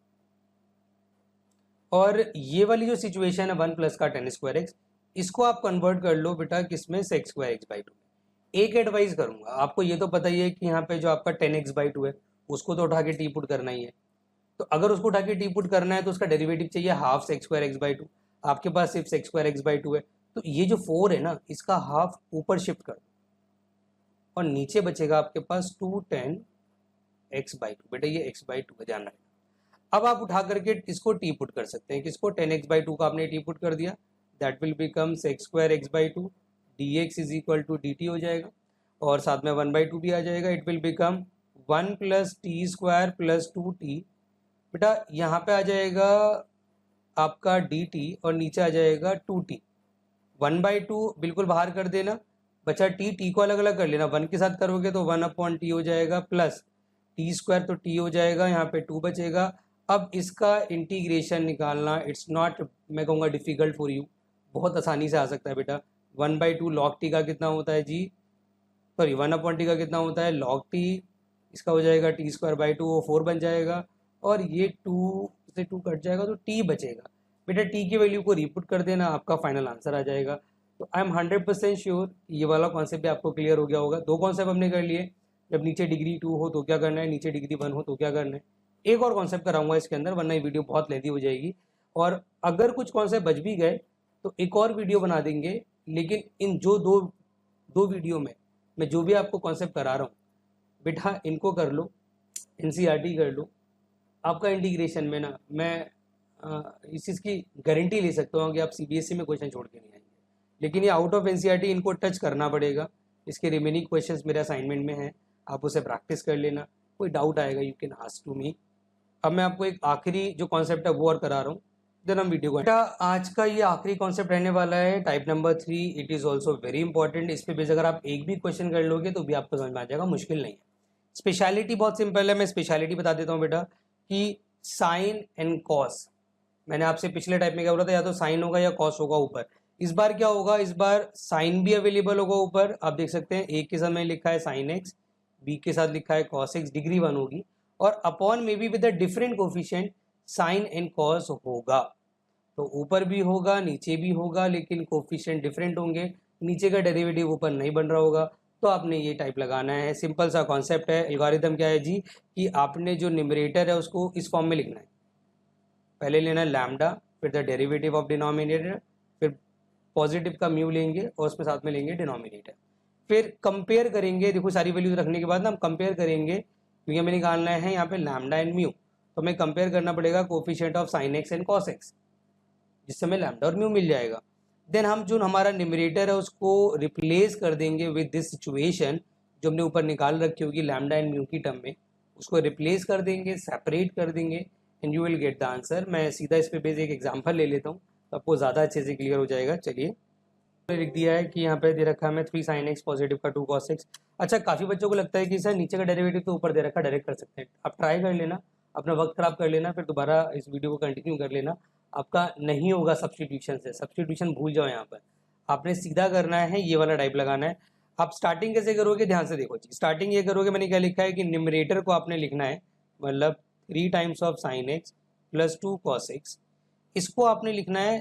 और ये वाली जो सिचुएशन है 1 प्लस का टेन स्क्वायर एक्स, इसको आप कन्वर्ट कर लो बेटा किसमें, sex square x by to. एक एडवाइस करूंगा आपको, ये तो पता ही है कि यहाँ पे जो आपका 10x बाई टू है उसको तो उठा के टी पुट करना ही है। तो अगर उसको उठा के टी पुट करना है तो उसका डेरिवेटिव चाहिए half sex square x by to, आपके पास सिर्फ sex square x by to है, तो ये जो 4 है ना इसका हाफ ऊपर शिफ्ट कर दो और नीचे बचेगा आपके पास 2 10 एक्स बाई टू। बेटा ये एक्स बाई टू का ध्यान रखना। अब आप उठा करके इसको टी पुट कर सकते हैं, किसको, 10x बाई टू का आपने टी पुट कर दिया, that will become sec square x by two d x is equal to d t हो जाएगा और साथ में 1 बाई टू भी आ जाएगा, it will become 1 plus t square plus 2t। बेटा यहाँ पे आ जाएगा आपका dt और नीचे आ जाएगा 2t। 1 बाई टू बिल्कुल बाहर कर देना, बचा t को अलग अलग कर लेना, 1 के साथ करोगे तो 1 अपॉन टी हो जाएगा प्लस टी स्क्वायर तो t हो जाएगा, यहाँ पे 2 बचेगा। अब इसका इंटीग्रेशन निकालना इट्स नॉट, मैं कहूँगा डिफ़िकल्ट फॉर यू, बहुत आसानी से आ सकता है बेटा। 1 बाई टू लॉग टी का कितना होता है जी, सॉरी 1 अपॉन टी का कितना होता है लॉग टी, इसका हो जाएगा टी स्क्वायर बाई टू, वो 4 बन जाएगा और ये 2 से 2 कट जाएगा तो t बचेगा। बेटा t की वैल्यू को रीपुट कर देना, आपका फाइनल आंसर आ जाएगा। तो आई एम 100% श्योर ये वाला कॉन्सेप्ट भी आपको क्लियर हो गया होगा। 2 कॉन्सेप्ट हमने कर लिए, जब नीचे डिग्री 2 हो तो क्या करना है, नीचे डिग्री 1 हो तो क्या करना है। एक और कॉन्सेप्ट कराऊंगा इसके अंदर, वरना ये वीडियो बहुत लेंथी हो जाएगी, और अगर कुछ कॉन्सेप्ट बच भी गए तो एक और वीडियो बना देंगे। लेकिन इन जो दो वीडियो में मैं जो भी आपको कॉन्सेप्ट करा रहा हूँ बेटा इनको कर लो, एनसीईआरटी कर लो। आपका इंटीग्रेशन में ना मैं इस चीज़ की गारंटी ले सकता हूँ कि आप सीबीएसई में क्वेश्चन छोड़ के नहीं आएंगे, लेकिन ये आउट ऑफ एनसीईआरटी इनको टच करना पड़ेगा। इसके रिमेनिंग क्वेश्चंस मेरे असाइनमेंट में हैं, आप उसे प्रैक्टिस कर लेना, कोई डाउट आएगा you can ask to me. अब मैं आपको एक आखिरी जो कॉन्सेप्ट है वो और करा रहा हूँ, देन हम वीडियो को। बेटा आज का ये आखिरी कॉन्सेप्ट रहने वाला है type number 3, it is also very important. इस पे बेस अगर आप एक भी क्वेश्चन कर लोगे तो भी आपको समझ में आ जाएगा, मुश्किल नहीं है। स्पेशलिटी बहुत सिंपल है, मैं स्पेशलिटी बता देता हूँ बेटा कि साइन एंड कॉस, मैंने आपसे पिछले टाइप में क्या बोला था, या तो साइन होगा या कॉस होगा ऊपर। इस बार क्या होगा, इस बार साइन भी अवेलेबल होगा ऊपर, आप देख सकते हैं एक के साथ में लिखा है साइन एक्स, बी के साथ लिखा है कॉस एक्स, डिग्री 1 होगी, और अपॉन में भी with a different coefficient sine and cos होगा। तो ऊपर भी होगा नीचे भी होगा, लेकिन कोफिशिएंट डिफरेंट होंगे, नीचे का डेरिवेटिव ऊपर नहीं बन रहा होगा। तो आपने ये टाइप लगाना है, सिंपल सा कॉन्सेप्ट है। एल्गोरिथम क्या है जी कि आपने जो न्यूमरेटर है उसको इस फॉर्म में लिखना है, पहले लेना है लैम्डा, फिर द डेरिवेटिव ऑफ डिनोमिनेटर, फिर पॉजिटिव का म्यू लेंगे और उसमें साथ में लेंगे डिनोमिनेटर, फिर कंपेयर करेंगे। देखो सारी वैल्यूज रखने के बाद ना हम कंपेयर करेंगे, क्योंकि हमें निकालना है यहाँ पे लैम्डा एंड म्यू, तो हमें कंपेयर करना पड़ेगा coefficient of sine x and cos x, जिससे हमें लैम्डा और म्यू मिल जाएगा। देन हम जो हमारा न्यूमरेटर है उसको रिप्लेस कर देंगे विद दिस सिचुएशन जो हमने ऊपर निकाल रखी होगी लैम्डा एंड म्यू की टर्म में, उसको रिप्लेस कर देंगे, सेपरेट कर देंगे and you will get the answer. मैं सीधा इस पे बेस एक एग्जांपल ले लेता हूँ तो आपको ज़्यादा अच्छे से क्लियर हो जाएगा। चलिए लिख दिया है कि यहाँ पे दे रखा है हमें 3 sin x पॉजिटिव का 2 cos x। अच्छा काफ़ी बच्चों को लगता है कि सर नीचे का डेरिवेटिव तो ऊपर दे रखा है, डायरेक्ट कर सकते हैं। आप ट्राई कर लेना, अपना वक्त खराब कर लेना, फिर दोबारा इस वीडियो को कंटिन्यू कर लेना, आपका नहीं होगा सब्सटीट्यूशन से। सब्सटीट्यूशन भूल जाओ, यहाँ पर आपने सीधा करना है, ये वाला टाइप लगाना है। आप स्टार्टिंग कैसे करोगे, ध्यान से देखो जी। स्टार्टिंग ये करोगे, मैंने क्या लिखा है कि न्यूमरेटर को आपने लिखना है, मतलब 3 times of sine x plus 2 cos x, इसको आपने लिखना है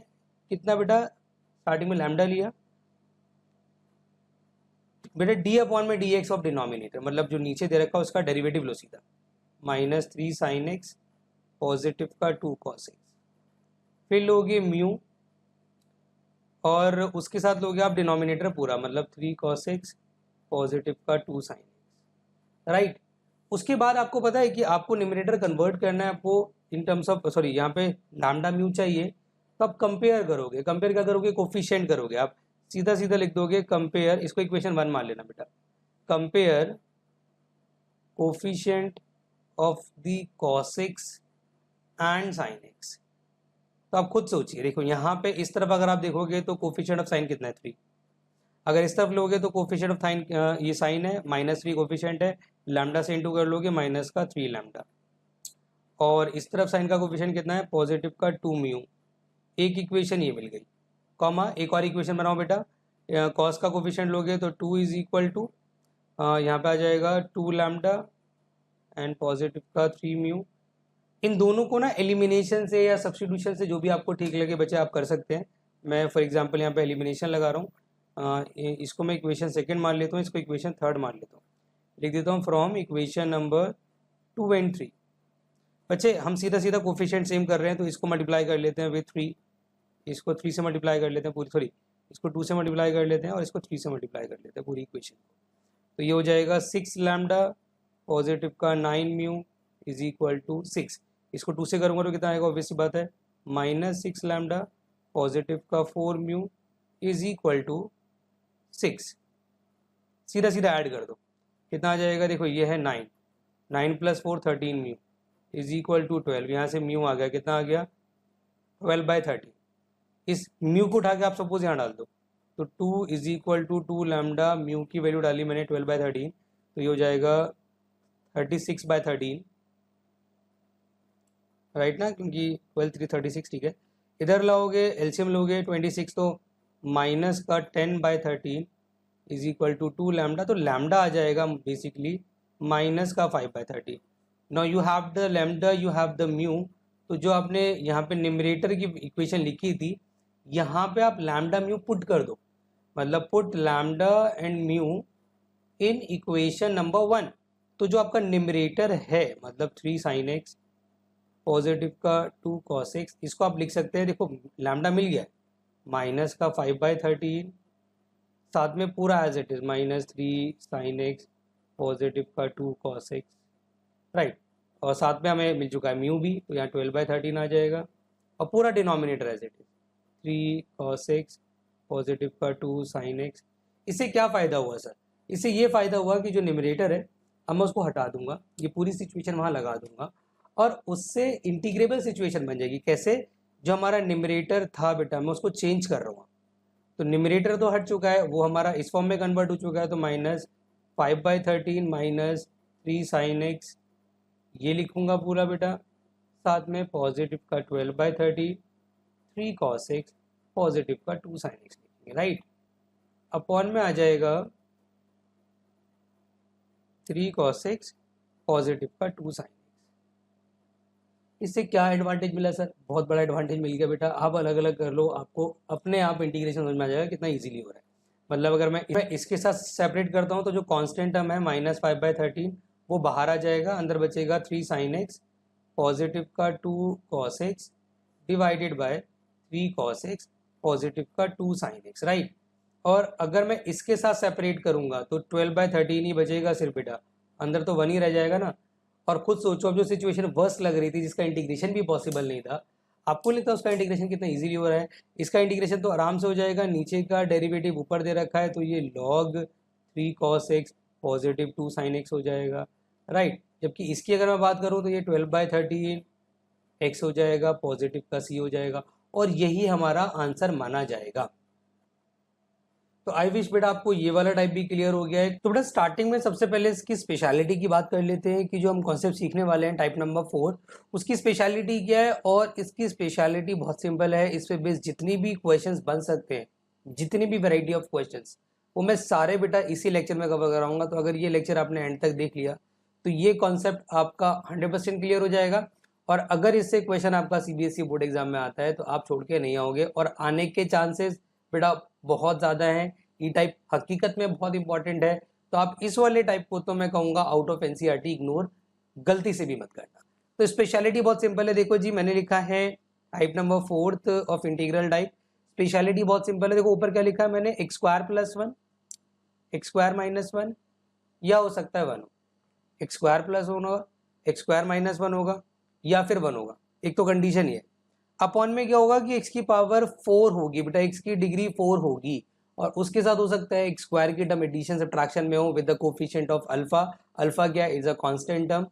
कितना बेटा, स्टार्टिंग में लैम्डा लिया बेटा, डी अपॉन में डी एक्स ऑफ डिनोमिनेटर, मतलब जो नीचे दे रखा है उसका डेरिवेटिव लो सीधा, -3 sin x पॉजिटिव का 2 cos x, फिर लोगे म्यू और उसके साथ लोगे आप डिनोमिनेटर पूरा, मतलब 3 cos x पॉजिटिव का 2 sin x, राइट। उसके बाद आपको पता है कि आपको न्यूमरेटर कन्वर्ट करना है, आपको इन टर्म्स ऑफ सॉरी यहाँ पे लैम्डा म्यू चाहिए, तो आप कंपेयर करोगे, कंपेयर क्या करोगे, कोफिशिएंट करोगे, आप सीधा सीधा लिख दोगे कंपेयर, इसको इक्वेशन 1 मान लेना बेटा, compare coefficient of the cos x and sin x। तो आप खुद सोचिए, देखो यहाँ पे इस तरफ अगर आप देखोगे तो कोफिशिएंट ऑफ साइन कितना है 3, अगर इस तरफ लोगे तो कोफिशिएंट ऑफ साइन ये साइन है -3 कोफिशिएंट है, लैम्डा से इंटू कर लोगे माइनस का 3 लैम्डा, और इस तरफ साइन का कोफिशिएंट कितना है पॉजिटिव का 2 म्यू, एक इक्वेशन ये मिल गई, कॉमा एक और इक्वेशन बनाओ बेटा, कॉस का कोफिशिएंट लोगे तो 2 इज इक्वल टू यहाँ पे आ जाएगा 2 लैम्डा एंड पॉजिटिव का 3 म्यू। इन दोनों को ना एलिमिनेशन से या सब्स्टिट्यूशन से जो भी आपको ठीक लगे बच्चे आप कर सकते हैं। मैं फॉर एग्जांपल यहाँ पे एलिमिनेशन लगा रहा हूँ, इसको मैं इक्वेशन सेकंड मान लेता हूँ, इसको इक्वेशन थर्ड मान लेता हूँ, लिख देता हूँ फ्रॉम इक्वेशन नंबर 2 एंड 3। बच्चे हम सीधा सीधा कोफिशिएंट सेम कर रहे हैं तो इसको मल्टीप्लाई कर लेते हैं विथ 3, इसको 3 से मल्टीप्लाई कर लेते हैं पूरी, सॉरी इसको 2 से मल्टीप्लाई कर लेते हैं और इसको 3 से मल्टीप्लाई कर लेते हैं पूरी इक्वेशन को, तो ये हो जाएगा 6 लैम्डा पॉजिटिव का 9 म्यू इज इक्वल टू 6, इसको 2 से करूँगा तो कितना आएगा, ऑब्वियस सी बात है -6 लैम्डा पॉजिटिव का 4 म्यू इज इक्वल टू 6, सीधा सीधा ऐड कर दो कितना आ जाएगा, देखो ये है 9 plus 4 13 mu is equal to 12, यहाँ से म्यू आ गया, कितना आ गया 12/13, इस म्यू को उठा के आप सपोज यहाँ डाल दो, तो 2 is equal to 2 lambda, mu की वैल्यू डाली मैंने 12/13, तो ये हो जाएगा 36/13, राइट ना, क्योंकि 12 3 36, ठीक है। इधर लाओगे एलसीएम लोगे 26, तो माइनस का 10/13 इज इक्वल टू 2 लैम्डा, तो लैम्डा आ जाएगा बेसिकली माइनस का 5/13। Now you have the lambda, you have the mu, तो जो आपने यहाँ पे न्यूमरेटर की इक्वेशन लिखी थी यहाँ पे आप लैम्डा म्यू पुट कर दो, मतलब put lambda and mu in equation number 1, तो जो आपका न्यूमरेटर है मतलब 3 sin x पॉजिटिव का 2 cos x, इसको आप लिख सकते हैं, देखो लैम्डा मिल गया माइनस का 5/13, साथ में पूरा as it is -3 sin x positive का 2 cos x, राइट, और साथ में हमें मिल चुका है म्यू भी, तो यहाँ 12/13 आ जाएगा, और पूरा denominator as it is 3 cos x positive का 2 sin x। इससे क्या फ़ायदा हुआ सर, इससे ये फ़ायदा हुआ कि जो न्यूमरेटर है अब मैं उसको हटा दूंगा, ये पूरी सिचुएशन वहाँ लगा दूंगा और उससे इंटीग्रेबल सिचुएशन बन जाएगी। कैसे, जो हमारा न्यूमरेटर था बेटा मैं उसको चेंज कर रहा हूँ, तो न्यूमरेटर तो हट चुका है, वो हमारा इस फॉर्म में कन्वर्ट हो चुका है, तो -5/13 -3 sin x ये लिखूंगा पूरा बेटा, साथ में पॉजिटिव का 12/13 3 cos x पॉजिटिव का 2 sin x लिखेंगे, राइट, अपॉन में आ जाएगा 3 cos x पॉजिटिव का 2 sin x। इससे क्या एडवांटेज मिला सर, बहुत बड़ा एडवांटेज मिल गया बेटा, आप अलग अलग कर लो, आपको अपने आप इंटीग्रेशन समझ में आ जाएगा कितना इजीली हो रहा है। मतलब अगर मैं इसके साथ सेपरेट करता हूँ तो जो कांस्टेंट टर्म है -5/13 वो बाहर आ जाएगा, अंदर बचेगा 3 sin x पॉजिटिव का 2 cos x divided by 3 cos x positive का 2 sin x, राइट। और अगर मैं इसके साथ सेपरेट करूंगा तो 12/13 ही बचेगा सिर्फ बेटा, अंदर तो 1 ही रह जाएगा ना। और खुद सोचो अब जो सिचुएशन वर्स्ट लग रही थी जिसका इंटीग्रेशन भी पॉसिबल नहीं था, आपको नहीं था उसका इंटीग्रेशन कितना इजीली हो रहा है, इसका इंटीग्रेशन तो आराम से हो जाएगा, नीचे का डेरिवेटिव ऊपर दे रखा है तो ये log 3 cos x positive 2 sin x हो जाएगा, राइट। जबकि इसकी अगर मैं बात करूँ तो ये 12/13 x हो जाएगा, पॉजिटिव का c हो जाएगा, और यही हमारा आंसर माना जाएगा। तो आई विश बेटा आपको ये वाला टाइप भी क्लियर हो गया है। तो बेटा स्टार्टिंग में सबसे पहले इसकी स्पेशलिटी की बात कर लेते हैं कि जो हम कॉन्सेप्ट सीखने वाले हैं टाइप नंबर 4 उसकी स्पेशलिटी क्या है। और इसकी स्पेशलिटी बहुत सिंपल है, इस पे बेस जितनी भी क्वेश्चंस बन सकते हैं, जितनी भी वैरायटी ऑफ क्वेश्चंस, वो मैं सारे बेटा इसी लेक्चर में कवर कराऊंगा। तो अगर ये लेक्चर आपने एंड तक देख लिया तो ये कॉन्सेप्ट आपका 100% क्लियर हो जाएगा। और अगर इससे क्वेश्चन आपका सीबीएसई बोर्ड एग्जाम में आता है तो आप छोड़ के नहीं आओगे, और आने के चांसेस बेटा बहुत ज़्यादा हैं। ई टाइप हकीकत में बहुत इंपॉर्टेंट है, तो आप इस वाले टाइप को तो मैं कहूँगा आउट ऑफ एनसीईआरटी इग्नोर गलती से भी मत करना। तो स्पेशलिटी बहुत सिंपल है, देखो जी मैंने लिखा है type number 4th of integral type. Speciality बहुत सिंपल है, देखो ऊपर क्या लिखा है मैंने, x square plus 1, x square minus 1, या हो सकता है 1, एक्स स्क्वायर प्लस 1 होगा, एक्स स्क्वायर माइनस 1 होगा, या फिर 1 होगा। एक तो कंडीशन ये अपॉन में क्या होगा कि x की पावर 4 होगी बेटा, x की डिग्री 4 होगी, और उसके साथ हो सकता है एक्स स्क्वायर की टर्म एडिशन सब्ट्रैक्शन में हो with the coefficient of alpha. Alpha क्या इज अ कांस्टेंट टर्म।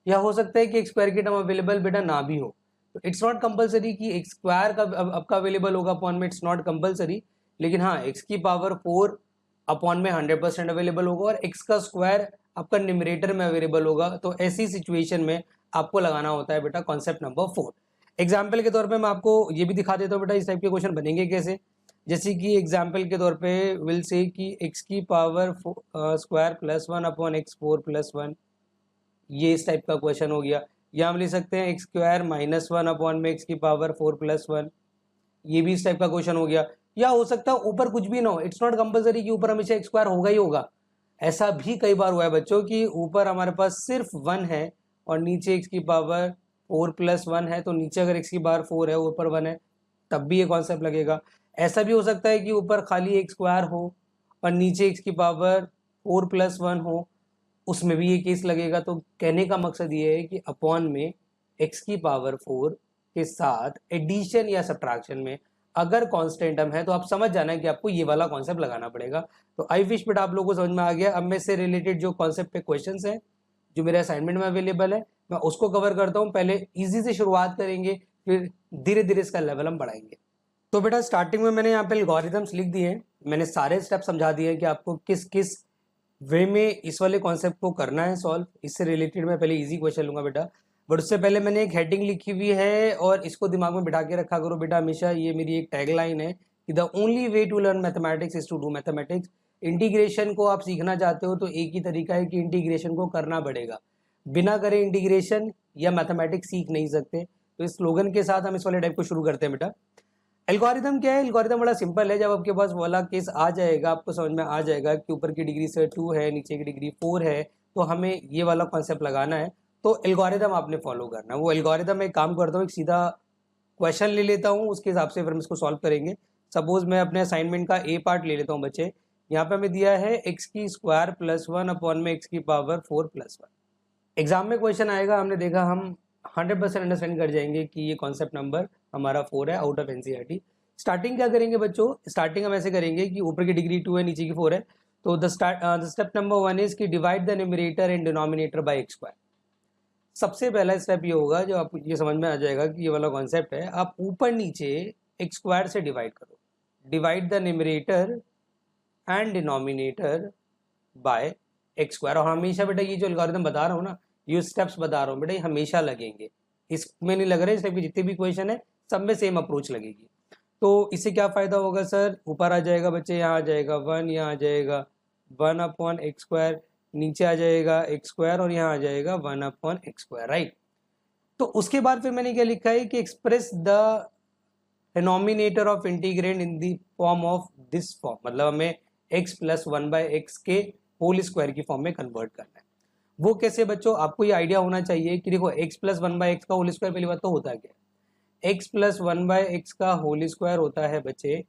या हो सकता है कि एक्स स्क्वायर की टर्म अवेलेबल बेटा ना भी हो, तो इट्स नॉट कंपलसरी कि एक्स स्क्वायर का आपका अवेलेबल होगा अपॉन में, इट्स नॉट कंपलसरी। लेकिन हाँ एक्स की पावर 4 अपॉन में 100% अवेलेबल होगा, और एक्स का स्क्वायर आपका न्यूमरेटर में अवेलेबल होगा। तो ऐसी सिचुएशन में आपको लगाना होता है बेटा कॉन्सेप्ट नंबर 4। एग्जाम्पल के तौर पे मैं आपको ये भी दिखा देता हूँ बेटा इस टाइप के क्वेश्चन बनेंगे कैसे। जैसे कि एग्जाम्पल के तौर पे विल से कि एक्स की power square plus 1 upon x 4 plus 1, ये इस टाइप का क्वेश्चन हो गया। या हम लिख सकते हैं एक्स स्क्वायर माइनस 1 अपॉन में एक्स की पावर 4 प्लस 1, ये भी इस टाइप का क्वेश्चन हो गया। या हो सकता है ऊपर कुछ भी ना हो, इट्स नॉट कंपलसरी कि ऊपर हमेशा एक्स स्क्वायर होगा ही होगा। ऐसा भी कई बार हुआ है बच्चों कि ऊपर हमारे पास सिर्फ 1 है और नीचे एक्स की पावर 4 प्लस 1 है, तो नीचे अगर एक्स की पावर 4 है ऊपर 1 है, तब भी ये कॉन्सेप्ट लगेगा। ऐसा भी हो सकता है कि ऊपर खाली एक्स स्क्वायर हो और नीचे एक्स की पावर 4 प्लस 1 हो, उसमें भी ये केस लगेगा। तो कहने का मकसद ये है कि अपॉन में एक्स की पावर 4 के साथ एडिशन या सब्ट्रैक्शन में अगर कांस्टेंट टर्म है तो आप समझ जाना है कि आपको ये वाला कॉन्सेप्ट लगाना पड़ेगा। तो आई विश बेटा आप लोगों को समझ में आ गया। अब मैं इससे रिलेटेड जो कॉन्सेप्ट पे क्वेश्चंस हैं जो मेरे असाइनमेंट में अवेलेबल है मैं उसको कवर करता हूँ। पहले इजी से शुरुआत करेंगे, फिर धीरे धीरे इसका लेवल हम बढ़ाएंगे। तो बेटा स्टार्टिंग में मैंने यहाँ पे एल्गोरिथम्स लिख दिए हैं, मैंने सारे स्टेप समझा दिए हैं कि आपको किस किस वे में इस वाले कॉन्सेप्ट को करना है सॉल्व। इससे रिलेटेड मैं पहले इजी क्वेश्चन लूंगा बेटा, बट उससे पहले मैंने एक हेडिंग लिखी हुई है और इसको दिमाग में बिठा के रखा करो बेटा हमेशा। ये मेरी एक टैगलाइन है कि the only way to learn mathematics is to do mathematics. Integration को आप सीखना चाहते हो तो एक ही तरीका है कि इंटीग्रेशन को करना पड़ेगा, बिना करे इंटीग्रेशन या मैथमेटिक्स सीख नहीं सकते। तो इस स्लोगन के साथ हम इस वाले टाइप को शुरू करते हैं बेटा। एल्गोरिथम क्या है, एल्गोरिथम बड़ा सिंपल है। जब आपके पास वाला केस आ जाएगा आपको समझ में आ जाएगा कि ऊपर की डिग्री से 2 है नीचे की डिग्री 4 है, तो हमें ये वाला कॉन्सेप्ट लगाना है। तो एल्गोरिथम आपने फॉलो करना है। वो एल्गोरिथम मैं काम करता हूँ, एक सीधा क्वेश्चन ले लेता हूँ, उसके हिसाब से फिर हम इसको सॉल्व करेंगे। सपोज मैं अपने असाइनमेंट का ए पार्ट ले लेता हूँ बच्चे। यहाँ पे हमें दिया है एक्स की स्क्वायर प्लस 1 अपॉन में एक्स की पावर 4 प्लस 1। एग्जाम में क्वेश्चन आएगा, हमने देखा हम 100% अंडरस्टैंड कर जाएंगे कि ये कॉन्सेप्ट नंबर हमारा 4 है आउट ऑफ एनसीईआरटी। स्टार्टिंग क्या करेंगे बच्चों, स्टार्टिंग हम ऐसे करेंगे कि ऊपर की डिग्री 2 है नीचे की 4 है। तो द स्टेप नंबर 1 इज कि divide the numerator and denominator by x square. सबसे पहला स्टेप ये होगा, जो आपको ये समझ में आ जाएगा कि ये वाला कॉन्सेप्ट है, आप ऊपर नीचे एक्स स्क्वायर से डिवाइड करो। Divide the numerator and denominator by x square. और हमेशा बेटा ये जो एल्गोरिथम बता रहा हूँ ना, ये स्टेप्स बता रहा हूँ बेटा, ये हमेशा लगेंगे, इसमें नहीं लग रहे। इस टाइप के जितने भी क्वेश्चन है सब में सेम अप्रोच लगेगी। तो इससे क्या फ़ायदा होगा सर, ऊपर आ जाएगा बच्चे, यहाँ आ जाएगा 1, यहाँ आ जाएगा 1 अपॉन एक्स स्क्वायर, नीचे आ जाएगा एक्स स्क्वायर और यहाँ आ जाएगा 1 अपॉन एक्स स्क्वायर, राइट। तो उसके बाद फिर मैंने क्या लिखा है कि express the denominator of integrand in the form of this form, मतलब हमें x प्लस 1/x के होल स्क्वायर की फॉर्म में कन्वर्ट करना है। वो कैसे बच्चों, आपको ये आइडिया होना चाहिए कि देखो x प्लस 1/x का होल स्क्वायर पहली बात तो होता है क्या, x प्लस 1/x का होल स्क्वायर होता है बच्चे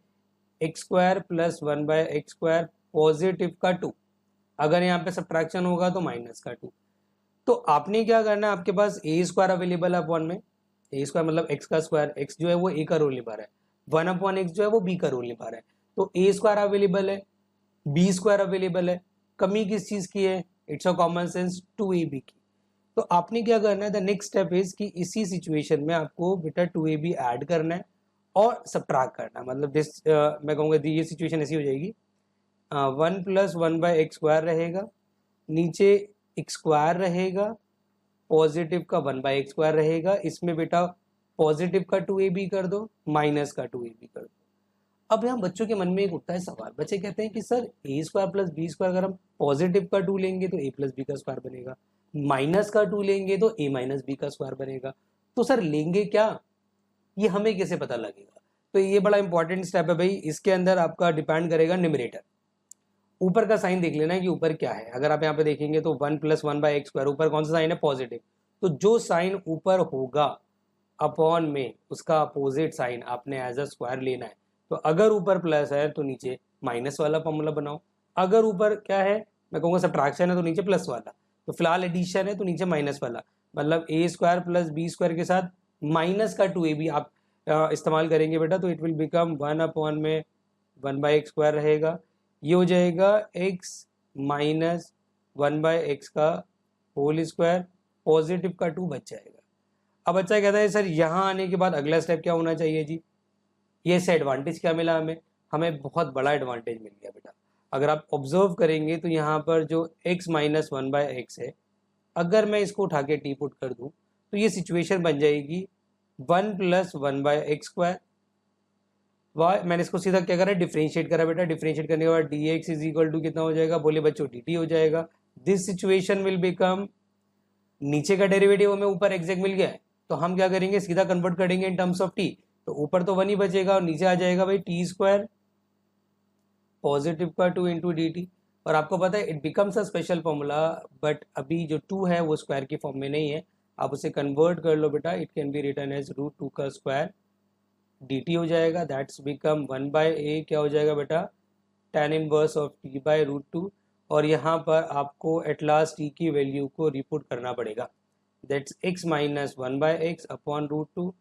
x square plus 1/x square positive का 2, अगर यहाँ पे सब्ट्रैक्शन होगा तो माइनस का 2। तो आपने क्या करना है, आपके पास ए स्क्वायर अवेलेबल है अपॉन में, ए स्क्वायर मतलब एक्स का स्क्वायर, एक्स जो है वो ए का रोल निभा रहा है, 1 अपॉन एक्स जो है वो बी का रोल निभा रहा है। तो ए स्क्वायर अवेलेबल है, बी स्क्वायर अवेलेबल है, कमी किस चीज की है, it's a common sense 2ab की। तो आपने क्या करना है, द नेक्स्ट स्टेप इज कि इसी सिचुएशन में आपको बेटा 2ab ऐड करना है और सब्ट्रैक्ट करना है। मतलब दिस मैं कहूँगा ये सिचुएशन ऐसी हो जाएगी, 1 प्लस 1/x स्क्वायर रहेगा, नीचे एक्स स्क्वायर रहेगा, पॉजिटिव का 1/x स्क्वायर रहेगा, इसमें बेटा पॉजिटिव का 2ab कर दो, माइनस का 2ab कर दो। अब यहाँ बच्चों के मन में एक उठता है सवाल, बच्चे कहते हैं कि सर ए स्क्वायर प्लस बी स्क्वायर अगर हम पॉजिटिव का 2 लेंगे तो ए प्लस बी का स्क्वायर बनेगा, माइनस का 2 लेंगे तो ए माइनस बी का स्क्वायर बनेगा। तो सर लेंगे क्या, ये हमें कैसे पता लगेगा? तो ये बड़ा इंपॉर्टेंट स्टेप है भाई, इसके अंदर आपका डिपेंड करेगा न्यूमरेटर। ऊपर का साइन देख लेना है कि ऊपर क्या है। अगर आप यहाँ पे देखेंगे तो 1 + 1/x², ऊपर कौन सा साइन है, पॉजिटिव। तो जो साइन ऊपर होगा अपॉन में उसका अपोजिट साइन आपने एज अ स्क्वायर लेना है। तो अगर ऊपर प्लस है तो नीचे माइनस वाला फॉर्मूला बनाओ, अगर ऊपर क्या है, मैं कहूँगा सब्ट्रैक्शन है तो नीचे प्लस वाला, तो फिलहाल एडिशन है तो नीचे माइनस वाला, मतलब a² + b² के साथ माइनस का 2ab आप इस्तेमाल करेंगे बेटा, तो इट विल बिकम 1 अपॉन में 1/x² रहेगा। ये हो जाएगा x माइनस 1/x का होल स्क्वायर, पॉजिटिव का 2 बच जाएगा। अब बच्चा कहता है सर यहाँ आने के बाद अगला स्टेप क्या होना चाहिए जी? ये से एडवांटेज क्या मिला हमें? हमें बहुत बड़ा एडवांटेज मिल गया बेटा। अगर आप ऑब्जर्व करेंगे तो यहाँ पर जो x माइनस 1/x है, अगर मैं इसको उठा के टी पुट कर दूँ तो ये सिचुएशन बन जाएगी 1 + 1/x²। वाई मैंने इसको सीधा क्या करा, डिफ्रेंशिएट करा बेटा। डिफ्रेंशिएट करने के बाद dx = कितना हो जाएगा, बोले बच्चों dt हो जाएगा। दिस सिचुएशन विल बिकम, नीचे का डेरिवेटिव हमें ऊपर एग्जैक्ट मिल गया है, तो हम क्या करेंगे, सीधा कन्वर्ट करेंगे इन टर्म्स ऑफ t। तो ऊपर तो 1 ही बचेगा और नीचे आ जाएगा भाई t² पॉजिटिव का 2 × dt। और आपको पता है it becomes a special formula, but अभी जो 2 है वो स्क्वायर की फॉर्म में नहीं है, आप उसे कन्वर्ट कर लो बेटा। It can be written as √2 का स्क्वायर dt हो जाएगा, दैट्स बिकम 1/a क्या हो जाएगा बेटा, tan इनवर्स ऑफ t/√2। और यहाँ पर आपको एट लास्ट t की वैल्यू को रिपुट करना पड़ेगा, that's x minus 1/x upon √2।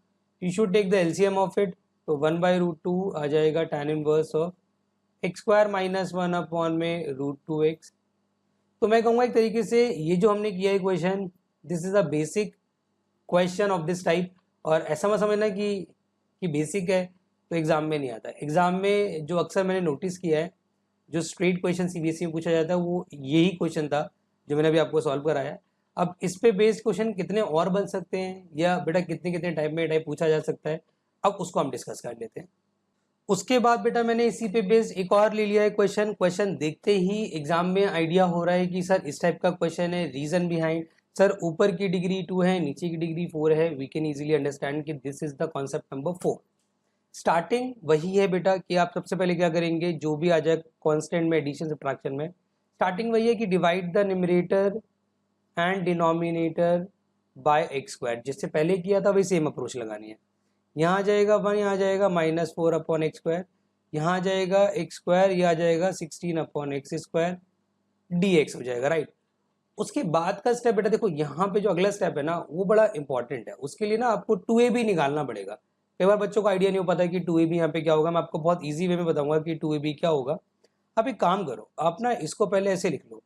You should take the LCM of it, तो 1/√2 आ जाएगा tan inverse of x² minus 1 upon में √2x। तो मैं कहूँगा एक तरीके से ये जो हमने किया है question, this is a basic question of this type. और ऐसा मत समझना कि बेसिक है तो एग्जाम में नहीं आता। एग्जाम में जो अक्सर मैंने नोटिस किया है, जो स्ट्रेट क्वेश्चन सीबीएसई में पूछा जाता है वो यही क्वेश्चन था जो मैंने अभी आपको सॉल्व कराया। अब इस पे बेस्ड क्वेश्चन कितने और बन सकते हैं, या बेटा कितने कितने टाइप में टाइप पूछा जा सकता है, अब उसको हम डिस्कस कर लेते हैं। उसके बाद बेटा मैंने इसी पे बेस्ड एक और ले लिया है क्वेश्चन देखते ही एग्जाम में आइडिया हो रहा है कि सर इस टाइप का क्वेश्चन है, रीजन बिहाइंड। सर ऊपर की डिग्री 2 है, नीचे की डिग्री 4 है, वी कैन इजीली अंडरस्टैंड कि this is the concept number 4। Starting वही है बेटा कि आप सबसे पहले क्या करेंगे, जो भी आ जाए कांस्टेंट में, एडिशन सब्ट्रैक्शन में, स्टार्टिंग वही है कि divide the numerator and denominator by x²। जिससे पहले किया था वही सेम अप्रोच लगानी है। यहाँ आ जाएगा 1, यहाँ आ जाएगा -4 अपॉन x², यहाँ आ जाएगा x², ये आ जाएगा 16 अपॉन x² dx हो जाएगा, राइट। उसके बाद का स्टेप बेटा देखो, यहाँ पे जो अगला स्टेप है ना वो बड़ा इंपॉर्टेंट है। उसके लिए ना आपको 2ab निकालना पड़ेगा। कई बार बच्चों को आइडिया नहीं हो पाता कि 2ab यहाँ पे क्या होगा। मैं आपको बहुत ईजी वे में बताऊंगा कि 2ab क्या होगा। आप एक काम करो, आप ना इसको पहले ऐसे लिख लो,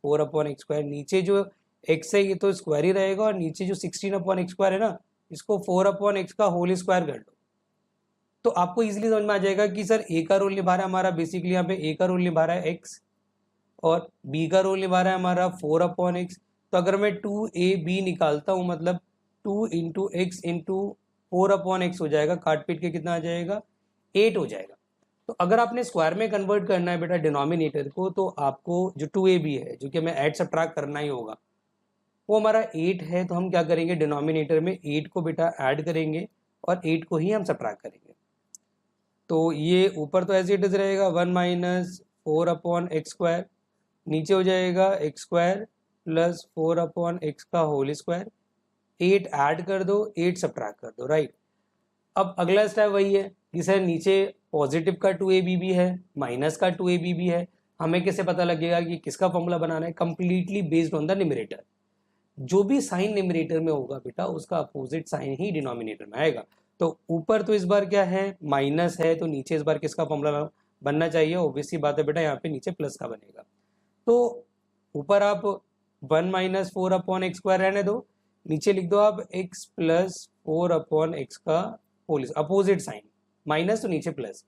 4 अपॉन x², नीचे जो x है ये तो स्क्वायर ही रहेगा, और नीचे जो 16 अपॉन x² है ना, इसको 4 अपॉन x का होल स्क्वायर कर लो। तो आपको इजीली समझ में आ जाएगा कि सर a का रोल निभा रहा है हमारा, बेसिकली यहाँ पे a का रोल निभा रहा है x, और b का रोल निभा रहा है हमारा 4 अपॉन x। तो अगर मैं 2ab निकालता हूँ, मतलब 2 × x × 4 अपॉन x हो जाएगा, काट पीट के कितना आ जाएगा, 8 हो जाएगा। तो अगर आपने स्क्वायर में कन्वर्ट करना है बेटा डिनोमिनेटर को, तो आपको जो 2ab है, जो कि हमें ऐड सब्ट्रैक्ट करना ही होगा, वो हमारा 8 है। तो हम क्या करेंगे, डिनोमिनेटर में 8 को बेटा ऐड करेंगे और 8 को ही हम सब्ट्रैक्ट करेंगे। तो ये ऊपर तो एज इट इज रहेगा 1 - 4 अपॉन x², नीचे हो जाएगा x² + 4 अपॉन x का होल स्क्वायर। 8 ऐड कर दो, 8 सब्ट्रैक्ट कर दो, राइट। अब अगला स्टेप वही है कि सर नीचे पॉजिटिव का 2ab भी है, माइनस का 2ab भी है। हमें कैसे पता लगेगा कि किसका फॉर्मूला बनाना है, completely based on the numerator. जो भी साइन न्यूमरेटर में होगा बेटा, उसका अपोजिट साइन ही डिनोमिनेटर में आएगा। तो ऊपर तो इस बार क्या है, माइनस है, तो नीचे इस बार किसका फॉर्मूला बनना चाहिए, ऑब्वियसली बात है बेटा, यहाँ पे नीचे प्लस का बनेगा। तो ऊपर आप 1 - 4 अपॉन x² रहने दो, नीचे लिख दो आप x + 4 अपॉन x का होल, अपोजिट साइन, माइनस तो नीचे प्लस।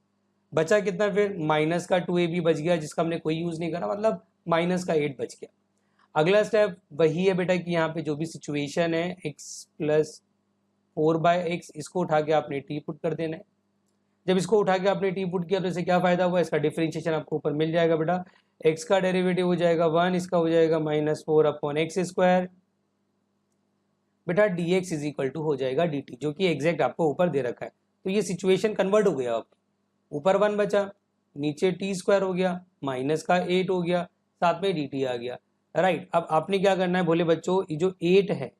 बचा कितना फिर, माइनस का 2ab बच गया, जिसका हमने कोई यूज नहीं करा, मतलब माइनस का 8 बच गया। अगला स्टेप वही है बेटा कि यहाँ पे जो भी सिचुएशन है x + 4/x, इसको उठा के आपने t पुट कर देना है। जब इसको उठा के आपने t पुट किया तो इससे क्या फायदा हुआ, इसका डिफरेंशिएशन आपको ऊपर मिल जाएगा बेटा। x का डेरिवेटिव हो जाएगा 1, इसका हो जाएगा -4 अपॉन x², बेटा dx इज इक्वल टू हो जाएगा dt, जो कि एग्जैक्ट आपको ऊपर दे रखा है। तो ये सिचुएशन कन्वर्ट हो गया, अब ऊपर 1 बचा, नीचे टी स्क्वायर हो गया, माइनस का 8 हो गया, साथ में dt आ गया, राइट। अब आपने क्या करना है बोले बच्चों, ये जो 8 है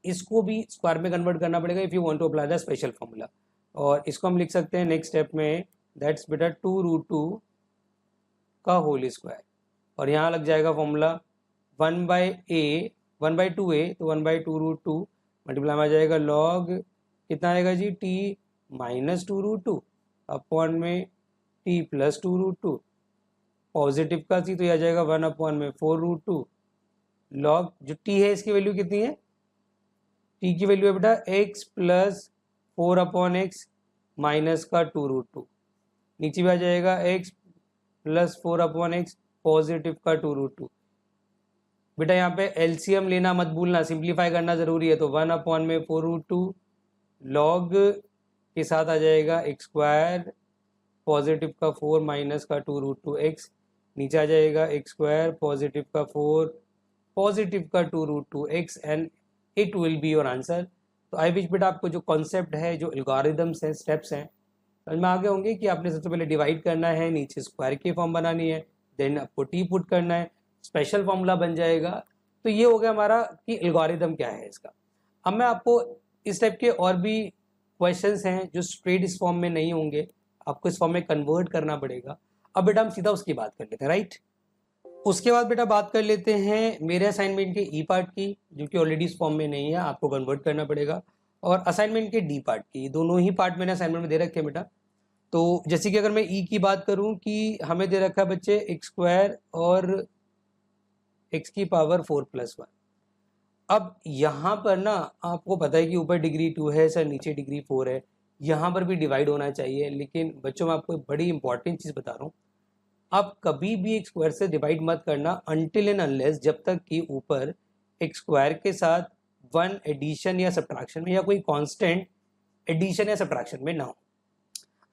इसको भी स्क्वायर में कन्वर्ट करना पड़ेगा if you want to apply the special formula. और इसको हम लिख सकते हैं नेक्स्ट स्टेप में, दैट्स बेटा 2√2 का होल स्क्वायर, और यहाँ लग जाएगा फॉर्मूला 1/2a, तो 1/2√2 मल्टीप्लाई में आ जाएगा लॉग कितना आएगा जी, t माइनस 2√2 अपॉन में t प्लस 2√2, पॉजिटिव का थी तो यह आ जाएगा 1 अपॉन में 4√2 लॉग, जो t है इसकी वैल्यू कितनी है, t की वैल्यू है बेटा x plus 4 upon x minus का 2√2, नीचे भी आ जाएगा x plus 4 upon x positive का 2√2। बेटा यहाँ पे एलसीएम लेना मत भूलना, सिंप्लीफाई करना जरूरी है, तो 1 अपॉन में 4√2 लॉग के साथ आ जाएगा एक्स स्क्वायर पॉजिटिव का 4 माइनस का 2√2 एक्स, नीचे आ जाएगा एक्स स्क्वायर पॉजिटिव का 4 पॉजिटिव का 2√2 x, and it will be your answer. तो आई विश बेटा आपको जो कॉन्सेप्ट है, जो एल्गोरिदम्स हैं, स्टेप्स हैं, समझ में आगे होंगे कि आपने सबसे पहले डिवाइड करना है, नीचे स्क्वायर की फॉर्म बनानी है, देन आपको टी पुट करना है, स्पेशल फॉर्मूला बन जाएगा। तो ये हो गया हमारा कि एल्गोरिदम क्या है इसका। अब मैं आपको इस टाइप के और भी क्वेश्चंस हैं जो स्ट्रेट इस फॉर्म में नहीं होंगे, आपको इस फॉर्म में कन्वर्ट करना पड़ेगा। अब बेटा हम सीधा उसकी बात कर लेते हैं, राइट। उसके बाद बेटा बात कर लेते हैं मेरे असाइनमेंट के ई पार्ट की, जो कि ऑलरेडी इस फॉर्म में नहीं है, आपको कन्वर्ट करना पड़ेगा, और असाइनमेंट के डी पार्ट की, दोनों ही पार्ट मैंने असाइनमेंट में दे रखे हैं बेटा। तो जैसे कि अगर मैं ई की बात करूं कि हमें दे रखा है बच्चे एक्स स्क्वायर और एक्स की पावर 4+1। अब यहाँ पर ना आपको पता है कि ऊपर डिग्री 2 है सर, नीचे डिग्री 4 है, यहाँ पर भी डिवाइड होना चाहिए, लेकिन बच्चों मैं आपको एक बड़ी इंपॉर्टेंट चीज़ बता रहा हूँ, आप कभी भी एक स्क्वायर से डिवाइड मत करना अनटिल एंड अनलेस जब तक कि ऊपर एक स्क्वायर के साथ 1 एडिशन या सब्ट्रैक्शन में या कोई कांस्टेंट एडिशन या सब्ट्रैक्शन में ना हो।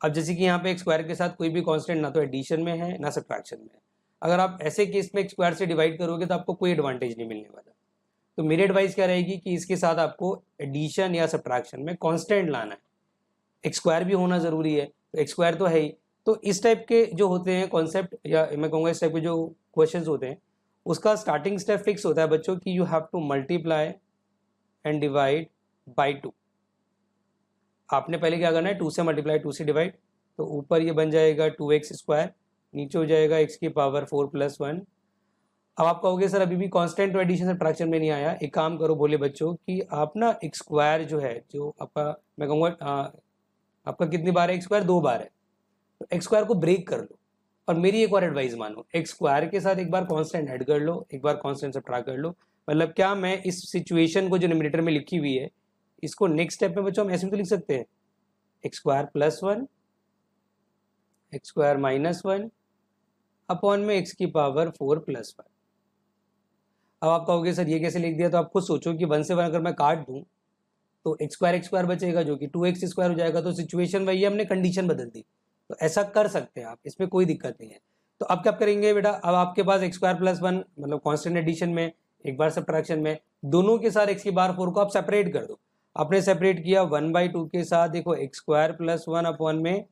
अब जैसे कि यहाँ पे एक स्क्वायर के साथ कोई भी कांस्टेंट ना तो एडिशन में है ना सब्ट्रैक्शन में है, अगर आप ऐसे केस में एक स्क्वायर से डिवाइड करोगे तो आपको कोई एडवांटेज नहीं मिलने वाला। तो मेरी एडवाइस क्या रहेगी कि इसके साथ आपको एडिशन या सब्ट्रैक्शन में कांस्टेंट लाना है, एक स्क्वायर भी होना जरूरी है, तो एक स्क्वायर तो है ही। तो इस टाइप के जो होते हैं कॉन्सेप्ट, या मैं कहूँगा इस टाइप के जो क्वेश्चंस होते हैं, उसका स्टार्टिंग स्टेप फिक्स होता है बच्चों की you have to multiply and divide by 2। आपने पहले क्या करना है, 2 से मल्टीप्लाई 2 से डिवाइड, तो ऊपर ये बन जाएगा 2x स्क्वायर, नीचे हो जाएगा x की पावर 4+1। अब आप कहोगे सर अभी भी कांस्टेंट तो एडिशन सब्ट्रैक्शन में नहीं आया, एक काम करो बोले बच्चों कि आप ना एक स्क्वायर जो है, जो आपका मैं कहूँगा आपका कितनी बार है, एक स्क्वायर 2 बार है, तो एक्स स्क्वायर को ब्रेक कर लो। और मेरी एक और एडवाइस मानो, एक्स स्क्वायर के साथ एक बार कांस्टेंट ऐड कर लो, एक बार कांस्टेंट सब्ट्रैक्ट कर लो। मतलब क्या, मैं इस सिचुएशन को जो न्यूमरेटर में लिखी हुई है, इसको नेक्स्ट स्टेप में बच्चों हम ऐसे भी तो लिख सकते हैं, x square +1 x square -1 upon में एक्स की पावर 4+1। अब आप कहोगे सर ये कैसे लिख दिया, तो आप खुद सोचो कि 1 से 1 अगर मैं काट दूं तो एक्स स्क्वायर बचेगा जो कि 2x स्क्वायर हो जाएगा। तो सिचुएशन वही है, हमने कंडीशन बदल दी, तो ऐसा कर सकते हैं आप, इसमें कोई दिक्कत नहीं है। तो अब क्या करेंगे बेटा, अब आपके पास एक्स स्क्वायर +1 मतलब कांस्टेंट एडिशन में, एक बार सब्ट्रैक्शन में, दोनों के साथ एक्स की पावर 4 को आप सेपरेट कर दो। आपने सेपरेट किया 1/2 के साथ, देखो एक्स स्क्वायर +1 अपॉन में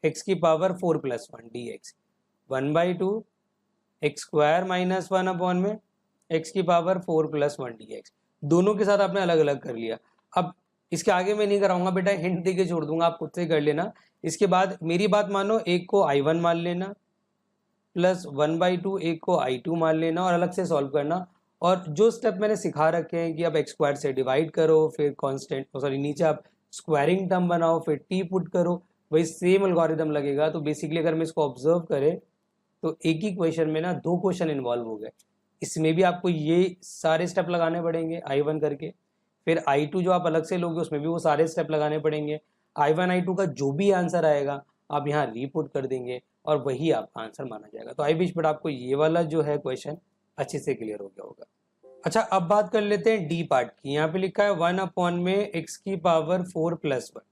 एक्स की power 4+1 dx, 1/2 x square -1 upon में एक्स की पावर 4+1 dx, दोनों के साथ आपने अलग अलग कर लिया। अब इसके आगे मैं नहीं कराऊंगा बेटा, हिंट देके छोड़ दूंगा, आप खुद से कर लेना। इसके बाद मेरी बात मानो, एक को I1 मान लेना प्लस 1/2 एक को I2 मान लेना और अलग से सॉल्व करना। और जो स्टेप मैंने सिखा रखे हैं कि अब एक्स स्क्वायर से डिवाइड करो, फिर कांस्टेंट सॉरी नीचे आप स्क्वायरिंग टर्म बनाओ, फिर टी पुट करो, वही सेम एल्गोरिदम लगेगा। तो बेसिकली अगर मैं इसको ऑब्जर्व करें तो एक ही क्वेश्चन में ना 2 क्वेश्चन इन्वॉल्व हो गए। इसमें भी आपको ये सारे स्टेप लगाने पड़ेंगे I1 करके, फिर I2 जो आप अलग से लोगे उसमें भी वो सारे स्टेप लगाने पड़ेंगे। I1 I2 का जो भी आंसर आएगा आप यहाँ रीपुट कर देंगे और वही आपका आंसर माना जाएगा। तो आई विश बट आपको ये वाला जो है क्वेश्चन अच्छे से क्लियर हो गया होगा। अच्छा, अब बात कर लेते हैं डी पार्ट की। यहाँ पे लिखा है 1 अपॉन में एक्स की पावर 4+1।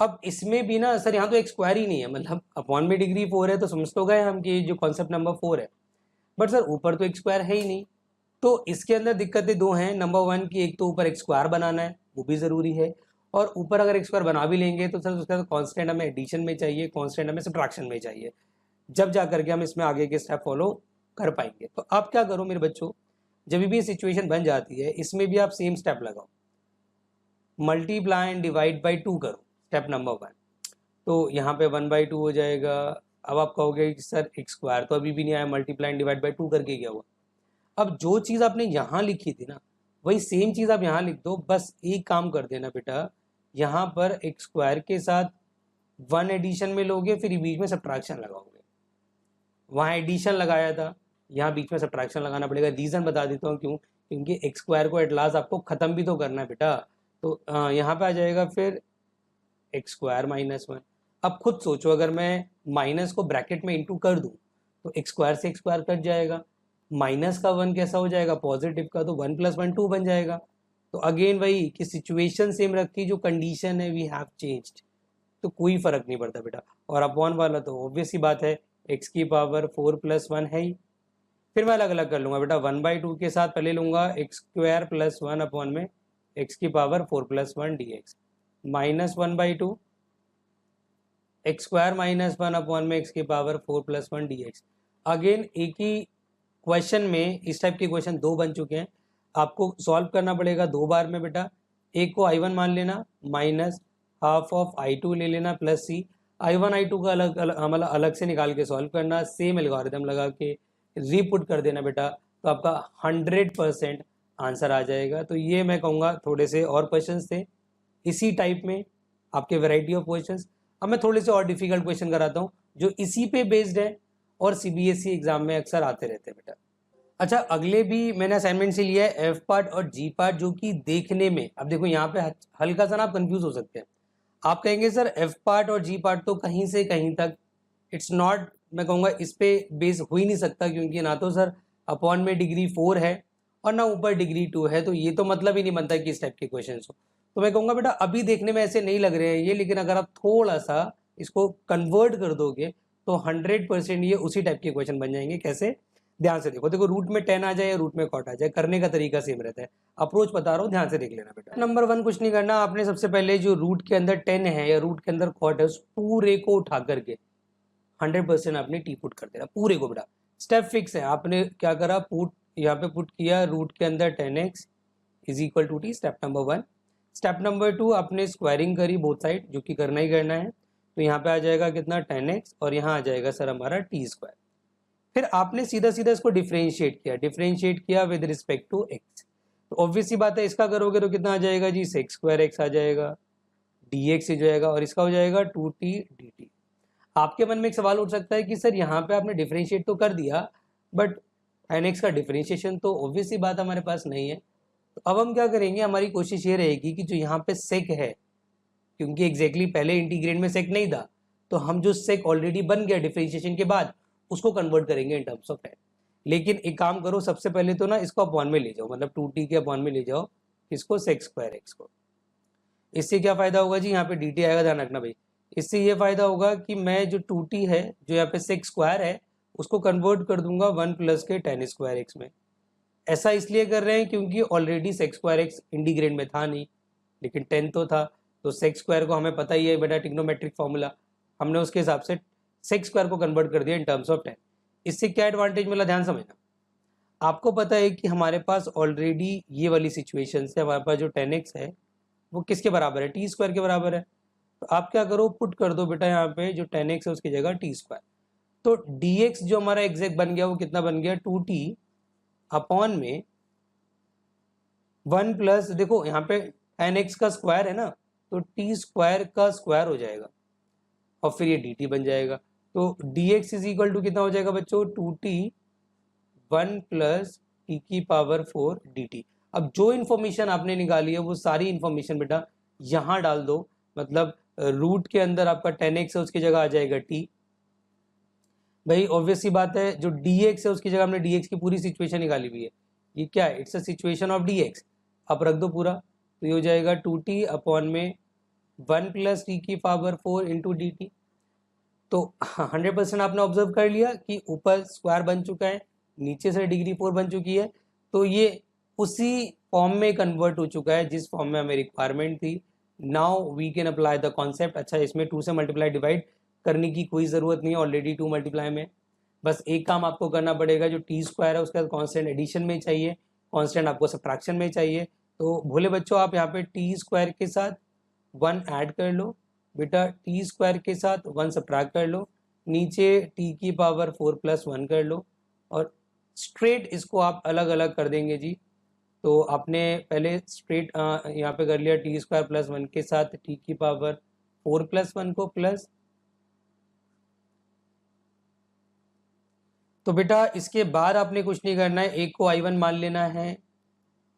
अब इसमें भी ना सर यहाँ तो एक स्क्वायर ही नहीं है, मतलब अपॉन में डिग्री 4 है तो समझ तो गए हम कि जो कॉन्सेप्ट नंबर 4 है, बट सर ऊपर तो एक स्क्वायर है ही नहीं, तो इसके अंदर दिक्कतें दो हैं। नंबर वन की एक तो ऊपर एक्स स्क्वायर बनाना है, वो भी ज़रूरी है, और ऊपर अगर एक्स स्क्वायर बना भी लेंगे तो सर उसका कांस्टेंट हमें एडिशन में चाहिए, कांस्टेंट हमें सब्ट्रैक्शन में चाहिए, जब जा करके हम इसमें आगे के स्टेप फॉलो कर पाएंगे। तो आप क्या करो मेरे बच्चों, जब भी सिचुएशन बन जाती है इसमें भी आप सेम स्टेप लगाओ, मल्टीप्लाई एंड डिवाइड बाई 2 करो, स्टेप नंबर 1। तो यहाँ पे 1/2 हो जाएगा। अब आप कहोगे कि सर एक्स स्क्वायर तो अभी भी नहीं आया, मल्टीप्लाई एंड डिवाइड बाई 2 करके क्या हुआ। अब जो चीज़ आपने यहाँ लिखी थी ना, वही सेम चीज़ आप यहाँ लिख दो। बस एक काम कर देना बेटा, यहाँ पर एक्स स्क्वायर के साथ 1 एडिशन में लोगे, फिर बीच में सब्ट्रैक्शन लगाओगे। वहाँ एडिशन लगाया था, यहाँ बीच में सब्ट्रैक्शन लगाना पड़ेगा। रीज़न बता देता हूँ क्यों, क्योंकि एक्स स्क्वायर को एट लास्ट आपको ख़त्म भी तो करना है बेटा। तो यहाँ पे आ जाएगा फिर एक्स स्क्वायर -1। अब खुद सोचो, अगर मैं माइनस को ब्रैकेट में इंटू कर दूँ तो एक्स स्क्वायर से एक्स स्क्वायर कट जाएगा, माइनस का 1 कैसा हो जाएगा, पॉजिटिव का, तो 1 + 1 2 बन जाएगा। तो अगेन वही कि सिचुएशन सेम रखी, जो कंडीशन है वी हैव चेंज्ड, तो कोई फर्क नहीं पड़ता बेटा। और अपॉन वाला तो ऑब्वियस ही बात है, एक्स की पावर 4 + 1 है ही। फिर मैं अलग अलग कर लूँगा बेटा, 1/2 के साथ पहले लूँगा एक्स स्क्वायर + 1 अपॉन में एक्स की power 4 + 1 dx, -1/2 x square -1 upon में एक्स की पावर 4 + 1 dx। अगेन एक ही क्वेश्चन में इस टाइप के क्वेश्चन 2 बन चुके हैं, आपको सॉल्व करना पड़ेगा 2 बार में बेटा। एक को I1 मान लेना, -½ I2 ले लेना, प्लस C। I1 I2 का मतलब अलग से निकाल के सॉल्व करना, सेम एल्गोरिथम लगा के रीपुट कर देना बेटा, तो आपका 100% आंसर आ जाएगा। तो ये मैं कहूँगा थोड़े से और क्वेश्चंस थे इसी टाइप में, आपके वैरायटी ऑफ क्वेश्चंस। अब मैं थोड़े से और डिफिकल्ट क्वेश्चन कराता हूँ जो इसी पे बेस्ड है और CBSE एग्जाम में अक्सर आते रहते हैं बेटा। अच्छा, अगले भी मैंने असाइनमेंट से लिया है F पार्ट और G पार्ट, जो कि देखने में, अब देखो यहाँ पे हल्का सा ना आप कंफ्यूज हो सकते हैं। आप कहेंगे सर F पार्ट और G पार्ट तो कहीं से कहीं तक इट्स नॉट, मैं कहूँगा इस पे बेस हो ही नहीं सकता, क्योंकि ना तो सर अपॉन में डिग्री 4 है और ना ऊपर डिग्री 2 है, तो ये तो मतलब ही नहीं बनता कि इस टाइप के क्वेश्चन हो। तो मैं कहूँगा बेटा अभी देखने में ऐसे नहीं लग रहे हैं ये, लेकिन अगर आप थोड़ा सा इसको कन्वर्ट कर दोगे तो 100% ये उसी टाइप के क्वेश्चन बन जाएंगे। कैसे, ध्यान से देखो। देखो रूट में 10 आ जाए या रूट में कॉट आ जाए, करने का तरीका सेम रहता है। अप्रोच बता रहा हूँ, ध्यान से देख लेना बेटा। नंबर 1 कुछ नहीं करना, आपने सबसे पहले जो रूट के अंदर 10 है या रूट के अंदर कॉट है, उस पूरे को उठा करके 100% आपने टी पुट कर देना पूरे को बेटा। स्टेप फिक्स है, आपने क्या करा, पुट यहाँ पे पुट किया रूट के अंदर 10x = T, step number 1। Step number 2 आपने स्क्वायरिंग करी बोथ साइड, जो कि करना ही करना है। तो यहाँ पे आ जाएगा कितना, 10x, और यहाँ आ जाएगा सर हमारा t²। फिर आपने सीधा सीधा इसको डिफरेंशिएट किया विद रिस्पेक्ट टू x। तो ऑब्वियस सी बात है, इसका करोगे तो कितना आ जाएगा जी, sec² आ जाएगा, dx हो जाएगा, और इसका हो जाएगा 2t dt। आपके मन में एक सवाल उठ सकता है कि सर यहाँ पे आपने डिफरेंशिएट तो कर दिया, बट tan x का डिफरेंशिएशन तो ऑब्वियस सी बात हमारे पास नहीं है। तो अब हम क्या करेंगे, हमारी कोशिश ये रहेगी कि जो यहाँ पे सेक है, क्योंकि एग्जैक्टली पहले इंटीग्रेंड में सेक नहीं था, तो हम जो सेक ऑलरेडी बन गया डिफरेंशिएशन के बाद, उसको कन्वर्ट करेंगे इन टर्म्स ऑफ टाइम। लेकिन एक काम करो, सबसे पहले तो ना इसको अपॉन में ले जाओ, मतलब 2t के अपॉन में ले जाओ इसको, sec² को। इससे क्या फायदा होगा जी, यहाँ पे dt आएगा, ध्यान रखना भाई। इससे ये फायदा होगा कि मैं जो 2t है, जो यहाँ पे sec² है, उसको कन्वर्ट कर दूंगा 1 + के tan² x में। ऐसा इसलिए कर रहे हैं क्योंकि ऑलरेडी sec² x इंटीग्रेंड में था नहीं, लेकिन 10 तो था। तो sec² को हमें पता ही है बेटा, ट्रिग्नोमेट्रिक फॉर्मूला, हमने उसके हिसाब से sec² को कन्वर्ट कर दिया इन टर्म्स ऑफ 10। इससे क्या एडवांटेज मिला, ध्यान समझना। आपको पता है कि हमारे पास ऑलरेडी ये वाली सिचुएशन से हमारे पास जो 10x है वो किसके बराबर है, t² के बराबर है। तो आप क्या करो, पुट कर दो बेटा यहाँ पे जो 10x है उसकी जगह t²। तो dx जो हमारा एग्जैक्ट बन गया वो कितना बन गया, 2t अपॉन में 1 प्लस, देखो यहाँ पे 10x का स्क्वायर है ना, तो t² का स्क्वायर हो जाएगा और फिर ये dt बन जाएगा। तो dx = कितना हो जाएगा बच्चों, 2t 1 + t की पावर 4 dt। अब जो इन्फॉर्मेशन आपने निकाली है वो सारी इन्फॉर्मेशन बेटा यहाँ डाल दो, मतलब रूट के अंदर आपका 10x है उसकी जगह आ जाएगा t। भाई ऑब्वियस सी बात है, जो dx है उसकी जगह हमने dx की पूरी सिचुएशन निकाली हुई है। ये क्या है, it's a situation of dx। आप रख दो पूरा, तो ये हो जाएगा 2t अपॉन में 1 + t की पावर 4 × dt। तो 100% आपने ऑब्जर्व कर लिया कि ऊपर स्क्वायर बन चुका है, नीचे से डिग्री 4 बन चुकी है। तो ये उसी फॉर्म में कन्वर्ट हो चुका है जिस फॉर्म में हमें रिक्वायरमेंट थी। Now we can apply the concept. अच्छा, इसमें 2 से मल्टीप्लाई डिवाइड करने की कोई ज़रूरत नहीं है, ऑलरेडी 2 मल्टीप्लाई में। बस एक काम आपको करना पड़ेगा, जो टी स्क्वायर है उसका कांस्टेंट एडिशन में चाहिए, कांस्टेंट आपको सब्ट्रैक्शन में चाहिए। तो भोले बच्चों, आप यहाँ पे टी स्क्वायर के साथ 1 ऐड कर लो, बेटा टी स्क्वायर के साथ 1 सब्ट्रैक्ट कर लो, नीचे टी की पावर 4 + 1 कर लो, और स्ट्रेट इसको आप अलग अलग कर देंगे जी। तो आपने पहले स्ट्रेट यहाँ पे कर लिया टी स्क्वायर + 1 के साथ टी की पावर 4 + 1 को प्लस। तो बेटा इसके बाद आपने कुछ नहीं करना है, एक को I1 मान लेना है,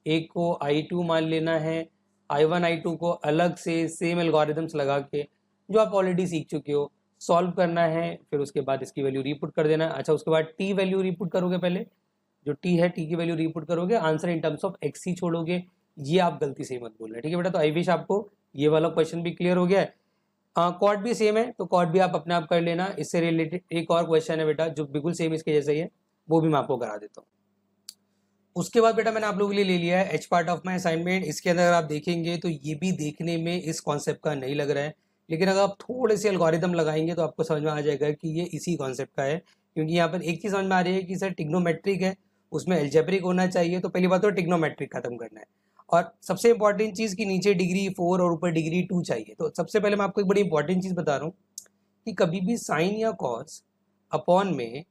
एक को I2 मान लेना है। I1 I2 को अलग से सेम एल्गोरिथम्स लगा के, जो आप ऑलरेडी सीख चुके हो, सॉल्व करना है। फिर उसके बाद इसकी वैल्यू रीपुट कर देना है। अच्छा, उसके बाद टी वैल्यू रीपुट करोगे, पहले जो टी है टी की वैल्यू रीपुट करोगे, answer in terms of x ही छोड़ोगे। ये आप गलती से मत बोलना, ठीक है बेटा। तो आई विश आपको ये वाला क्वेश्चन भी क्लियर हो गया है। कॉर्ड भी सेम है, तो कॉर्ड भी आप अपने आप कर लेना। इससे रिलेटेड एक और क्वेश्चन है बेटा जो बिल्कुल सेम इसके जैसा ही है, वो भी मैं आपको करा देता हूँ। उसके बाद बेटा मैंने आप लोगों के लिए ले लिया है H part of my assignment. इसके अंदर अगर आप देखेंगे तो ये भी देखने में इस कॉन्सेप्ट का नहीं लग रहा है, लेकिन अगर आप थोड़े से एल्गोरिदम लगाएंगे तो आपको समझ में आ जाएगा कि ये इसी कॉन्सेप्ट का है। क्योंकि यहाँ पर एक चीज़ समझ में आ रही है कि सर टिग्नोमेट्रिक है, उसमें एल्जेब्रिक होना चाहिए। तो पहली बात तो टिग्नोमेट्रिक खत्म करना है, और सबसे इंपॉर्टेंट चीज़ कि नीचे डिग्री 4 और ऊपर डिग्री 2 चाहिए। तो सबसे पहले मैं आपको एक बड़ी इंपॉर्टेंट चीज़ बता रहा हूँ कि कभी भी साइन या कॉस अपॉन में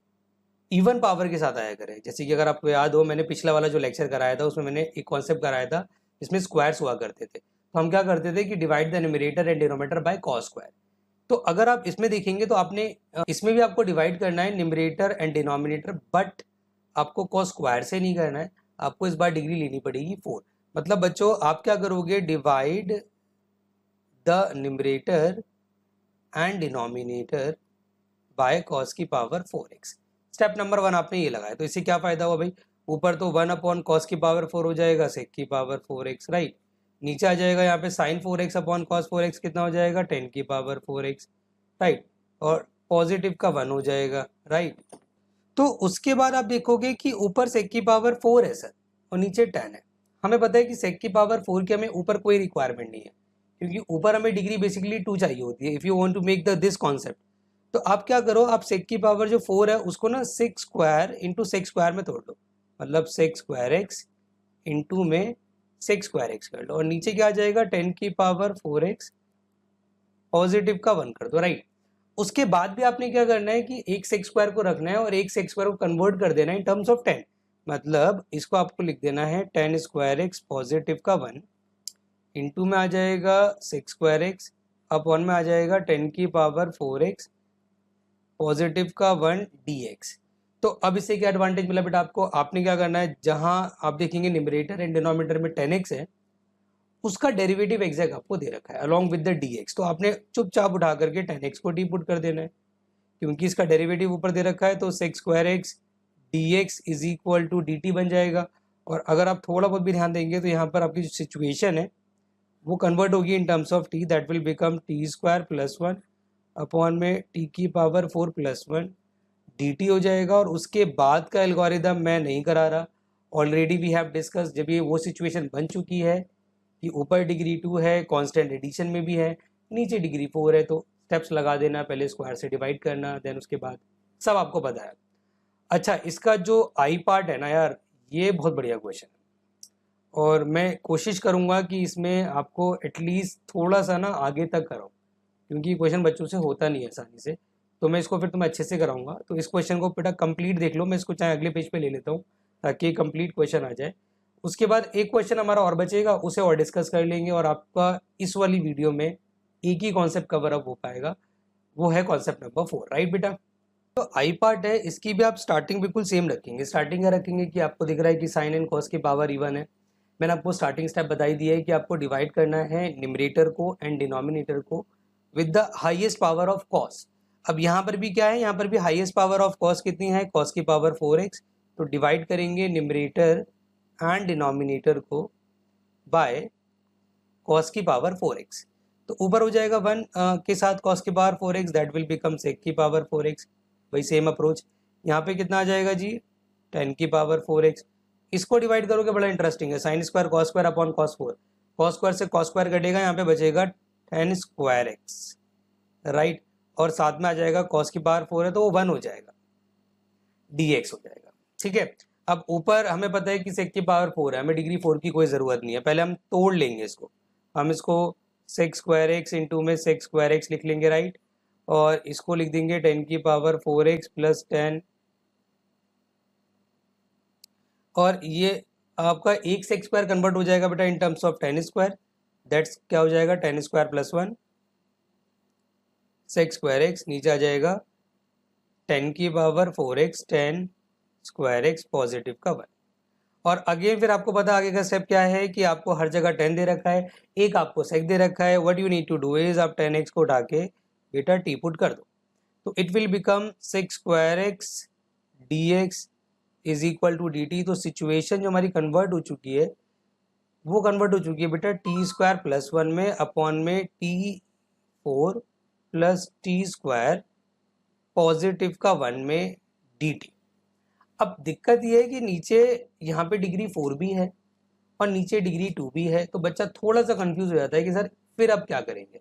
इवन पावर के साथ आया करें। जैसे कि अगर आपको याद हो, मैंने पिछला वाला जो लेक्चर कराया था उसमें मैंने एक कॉन्सेप्ट कराया था जिसमें स्क्वायर्स हुआ करते थे। तो हम क्या करते थे कि divide the numerator and denominator by cos square. तो अगर आप इसमें देखेंगे तो आपने इसमें भी आपको डिवाइड करना है न्यूमरेटर एंड डिनोमिनेटर, बट आपको कॉस स्क्वायर से नहीं करना है, आपको इस बार डिग्री लेनी पड़ेगी 4। मतलब बच्चों आप क्या करोगे, divide the numerator and denominator by cos की पावर 4x। स्टेप नंबर 1 आपने ये लगाया, तो इससे क्या फायदा हुआ भाई, ऊपर तो 1 अपॉन कॉस की पावर 4 हो जाएगा, सेक की पावर 4x, राइट। नीचे आ जाएगा यहाँ पे sign 4x upon cos 4x कितना हो जाएगा, 10 की पावर 4x, राइट। और पॉजिटिव का 1 हो जाएगा, राइट। तो उसके बाद आप देखोगे कि ऊपर सेक की पावर 4 है सर, और नीचे 10 है। हमें पता है कि सेक की पावर 4 की हमें ऊपर कोई रिक्वायरमेंट नहीं है, क्योंकि ऊपर हमें डिग्री बेसिकली 2 चाहिए होती है if you want to make the this concept. तो आप क्या करो, आप सेक की पावर जो 4 है उसको ना sec square into sec square में तोड़ दो, मतलब सेक स्क्वायर एक्स इंटू में सेक स्क्वायर एक्स कर लो, और नीचे क्या आ जाएगा 10 की पावर 4x, पॉजिटिव का 1 कर दो, राइट। उसके बाद भी आपने क्या करना है कि एक सेक स्क्वायर को रखना है और एक सेक स्क्वायर को कन्वर्ट कर देना है इन टर्म्स ऑफ 10। मतलब इसको आपको लिख देना है 10 स्क्वायर एक्स पॉजिटिव का 1 इंटू में आ जाएगा सेक स्क्वायर एक्स, अपॉन में आ जाएगा 10 की पावर 4x पॉजिटिव का 1 dx। तो अब इससे क्या एडवांटेज मिला बेटा आपको, आपने क्या करना है, जहां आप देखेंगे न्यूमरेटर एंड डिनोमिनेटर में 10x है, उसका डेरिवेटिव एग्जैक्ट आपको दे रखा है अलॉन्ग विद द dx। तो आपने चुपचाप उठा करके 10x को डी पुट कर देना है, क्योंकि इसका डेरिवेटिव ऊपर दे रखा है। तो sec square x dx is equal to dt बन जाएगा। और अगर आप थोड़ा बहुत भी ध्यान देंगे तो यहाँ पर आपकी जो सिचुएशन है वो कन्वर्ट होगी इन terms of t, that will become T square plus 1 upon में t की पावर 4 + 1 dt हो जाएगा। और उसके बाद का एल्गोरिदम मैं नहीं करा रहा, ऑलरेडी वी हैव डिस्कस। जब ये वो सिचुएशन बन चुकी है कि ऊपर डिग्री 2 है, कांस्टेंट एडिशन में भी है, नीचे डिग्री 4 है, तो स्टेप्स लगा देना, पहले स्क्वायर से डिवाइड करना, देन उसके बाद सब आपको पता है। अच्छा, इसका जो आई पार्ट है ना यार, ये बहुत बढ़िया क्वेश्चन है, और मैं कोशिश करूँगा कि इसमें आपको एटलीस्ट थोड़ा सा ना आगे तक कराऊँ, क्योंकि क्वेश्चन बच्चों से होता नहीं है आसानी से। तो मैं इसको फिर तुम्हें अच्छे से कराऊंगा। तो इस क्वेश्चन को बेटा कंप्लीट देख लो, मैं इसको चाहे अगले पेज पे ले लेता हूँ ताकि कंप्लीट क्वेश्चन आ जाए। उसके बाद एक क्वेश्चन हमारा और बचेगा, उसे और डिस्कस कर लेंगे, और आपका इस वाली वीडियो में एक ही कॉन्सेप्ट कवर अप हो पाएगा, वो है कॉन्सेप्ट नंबर 4, राइट बेटा। तो आई पार्ट है, इसकी भी आप स्टार्टिंग बिल्कुल सेम रखेंगे। स्टार्टिंग क्या रखेंगे कि आपको दिख रहा है कि साइन एंड कॉस की पावर इवन है। मैंने आपको स्टार्टिंग स्टेप बताई दिया है कि आपको डिवाइड करना है न्यूमरेटर को एंड डिनोमिनेटर को with the highest power of cos. अब यहाँ पर भी क्या है, यहाँ पर भी हाईएस्ट पावर ऑफ कॉस कितनी है, कॉस की पावर 4x। तो डिवाइड करेंगे न्यूमरेटर एंड डिनोमिनेटर को बाय कॉस की पावर 4x। तो ऊपर हो जाएगा 1 के साथ कॉस की power 4x, that will become sec की पावर 4x। वही सेम अप्रोच यहाँ पे कितना आ जाएगा जी, 10 की पावर 4x। इसको डिवाइड करोगे बड़ा इंटरेस्टिंग है, sine square cos square upon cos 4, cos square से कॉस स्क्वायर कटेगा, यहाँ पे बचेगा tan स्क्वायर एक्स, राइट, और साथ में आ जाएगा कॉस की पावर 4 है तो वो 1 हो जाएगा, dx हो जाएगा, ठीक है। अब ऊपर हमें पता है कि sec की पावर 4 है, हमें डिग्री 4 की कोई ज़रूरत नहीं है, पहले हम तोड़ लेंगे इसको, हम इसको sec स्क्वायर एक्स इंटू में sec स्क्वायर एक्स लिख लेंगे, राइट, और इसको लिख देंगे 10 की पावर 4x प्लस 10, और ये आपका एक sec स्क्वायर कन्वर्ट हो जाएगा बेटा इन terms of tan square, that's क्या हो जाएगा tan square plus 1 sec square x, नीचे आ जाएगा 10 की power 4x tan square x positive का 1, और अगेन फिर आपको पता आगे का स्टेप क्या है कि आपको हर जगह 10 दे रखा है, एक आपको sec दे रखा है, what you need to do is आप 10x को उठा के बेटा t पुट कर दो, तो it will become sec square x dx is equal to dt। तो सिचुएशन जो हमारी कन्वर्ट हो चुकी है वो कन्वर्ट हो चुकी है बेटा टी स्क्वायर प्लस 1 में अपॉन में t4 plus t square positive का 1 में dt। अब दिक्कत ये है कि नीचे यहाँ पे डिग्री 4 भी है और नीचे डिग्री 2 भी है, तो बच्चा थोड़ा सा कंफ्यूज हो जाता है कि सर फिर अब क्या करेंगे।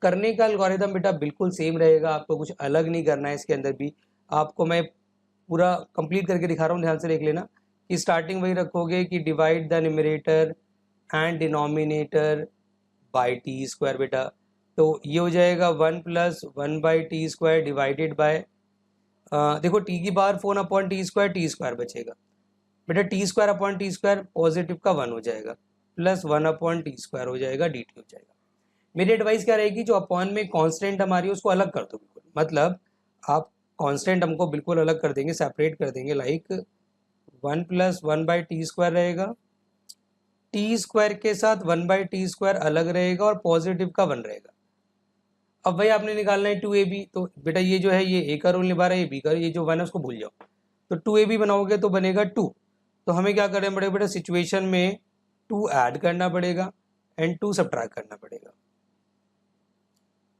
करने का एल्गोरिथम बेटा बिल्कुल सेम रहेगा, आपको कुछ अलग नहीं करना है, इसके अंदर भी आपको मैं पूरा कंप्लीट करके दिखा रहा हूँ, ध्यान से देख लेना कि स्टार्टिंग वही रखोगे कि divide the numerator and denominator by T square बेटा, तो ये हो जाएगा 1 plus 1 by T square divided by देखो टी की पावर 4 अपॉन टी स्क्वायर बचेगा बेटा, T square upon T square positive का 1 हो जाएगा प्लस 1 अपॉन टी स्क्वायर हो जाएगा डी टी हो जाएगा। मेरी एडवाइस क्या रहेगी, जो अपॉन में कांस्टेंट हमारी उसको अलग कर दो बिल्कुल, मतलब आप कांस्टेंट हमको बिल्कुल अलग कर देंगे, सेपरेट कर देंगे, like 1 plus 1 by T square रहेगा, टी स्क्वायर के साथ 1 बाई टी स्क्वायर अलग रहेगा और पॉजिटिव का 1 रहेगा। अब भाई आपने निकालना है 2ab, तो बेटा ये जो है ये ए का रोल निभा रहा है, ये बी का, ये जो 1 है उसको भूल जाओ, तो 2ab बनाओगे तो बनेगा 2, तो हमें क्या करना पड़ेगा बेटा सिचुएशन में 2 ऐड करना पड़ेगा एंड 2 सब्ट्रैक्ट करना पड़ेगा,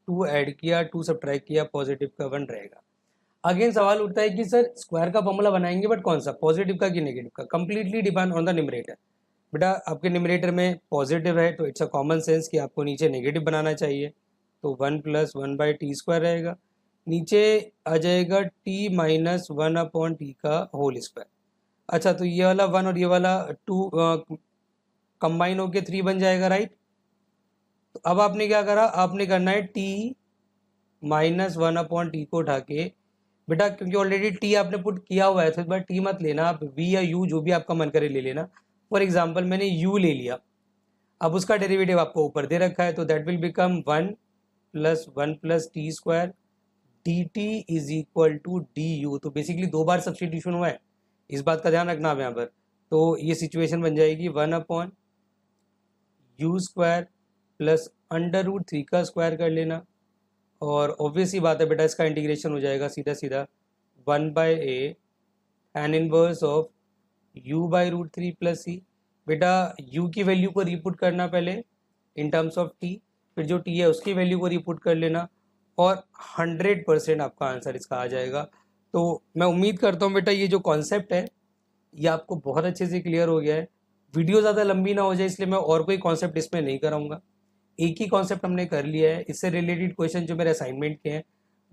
2 ऐड किया 2 सब्ट्रैक्ट किया पॉजिटिव का 1 रहेगा। अगेन सवाल उठता है कि सर स्क्वायर का फॉर्मूला बनाएंगे बट कौन सा, पॉजिटिव का कि नेगेटिव का, completely depend on the numerator. बेटा आपके न्यूमरेटर में पॉजिटिव है तो इट्स अ कॉमन सेंस कि आपको नीचे नेगेटिव बनाना चाहिए, तो 1 प्लस 1 बाई टी स्क्वायर रहेगा, नीचे आ जाएगा t माइनस 1 अपॉन टी का होल स्क्वायर। अच्छा तो ये वाला 1 और ये वाला 2 कंबाइन होके 3 बन जाएगा, राइट। तो अब आपने क्या करा, आपने करना है t माइनस 1 अपॉन टी को उठा के बेटा, क्योंकि ऑलरेडी t आपने पुट किया हुआ है तो इस बार t मत लेना, आप v या u जो भी आपका मन करे ले लेना। फॉर एग्जाम्पल मैंने u ले लिया, अब उसका डेरिवेटिव आपको ऊपर दे रखा है, तो that will become 1 plus t square d t is equal to d u. तो बेसिकली 2 बार सब्सटीट्यूशन हुआ है, इस बात का ध्यान रखना आप यहाँ पर। तो ये सिचुएशन बन जाएगी 1 upon u square plus under root 3 का स्क्वायर कर लेना, और ऑब्वियस ही बात है बेटा इसका इंटीग्रेशन हो जाएगा सीधा सीधा 1 by a n inverse of u by root 3 plus c. बेटा u की वैल्यू को रीपुट करना पहले इन टर्म्स ऑफ t, फिर जो t है उसकी वैल्यू को रीपुट कर लेना, और 100% आपका आंसर इसका आ जाएगा। तो मैं उम्मीद करता हूँ बेटा ये जो कॉन्सेप्ट है ये आपको बहुत अच्छे से क्लियर हो गया है। वीडियो ज़्यादा लंबी ना हो जाए इसलिए मैं और कोई कॉन्सेप्ट इसमें नहीं कराऊंगा, एक ही कॉन्सेप्ट हमने कर लिया है। इससे रिलेटेड क्वेश्चन जो मेरे असाइनमेंट के हैं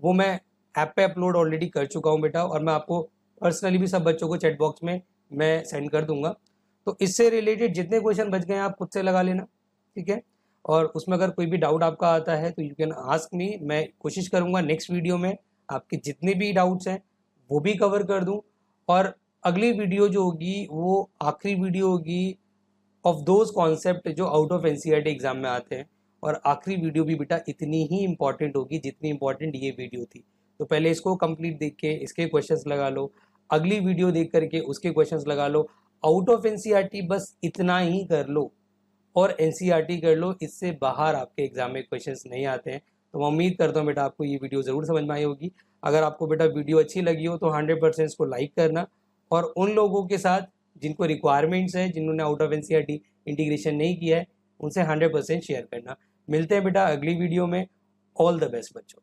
वो मैं ऐप पे अपलोड ऑलरेडी कर चुका हूँ बेटा, और मैं आपको पर्सनली भी सब बच्चों को चैट बॉक्स में मैं सेंड कर दूंगा। तो इससे रिलेटेड जितने क्वेश्चन बच गए हैं आप खुद से लगा लेना, ठीक है। और उसमें अगर कोई भी डाउट आपका आता है तो यू कैन आस्क मी, मैं कोशिश करूँगा नेक्स्ट वीडियो में आपके जितने भी डाउट्स हैं वो भी कवर कर दूँ, और अगली वीडियो जो होगी वो आखिरी वीडियो होगी ऑफ दोज कॉन्सेप्ट जो आउट ऑफ एनसीईआरटी एग्जाम में आते हैं, और आखिरी वीडियो भी बेटा इतनी ही इंपॉर्टेंट होगी जितनी इंपॉर्टेंट ये वीडियो थी। तो पहले इसको कंप्लीट देख के इसके क्वेश्चंस लगा लो, अगली वीडियो देख करके उसके क्वेश्चंस लगा लो, आउट ऑफ एनसीईआरटी बस इतना ही कर लो और एनसीईआरटी कर लो, इससे बाहर आपके एग्जाम में क्वेश्चंस नहीं आते हैं। तो मैं उम्मीद करता हूँ बेटा आपको ये वीडियो ज़रूर समझ में आई होगी। अगर आपको बेटा वीडियो अच्छी लगी हो तो 100% इसको लाइक करना, और उन लोगों के साथ जिनको रिक्वायरमेंट्स है, जिन्होंने आउट ऑफ एनसीईआरटी इंटीग्रेशन नहीं किया है, उनसे 100% शेयर करना। मिलते हैं बेटा अगली वीडियो में। ऑल द बेस्ट बच्चों।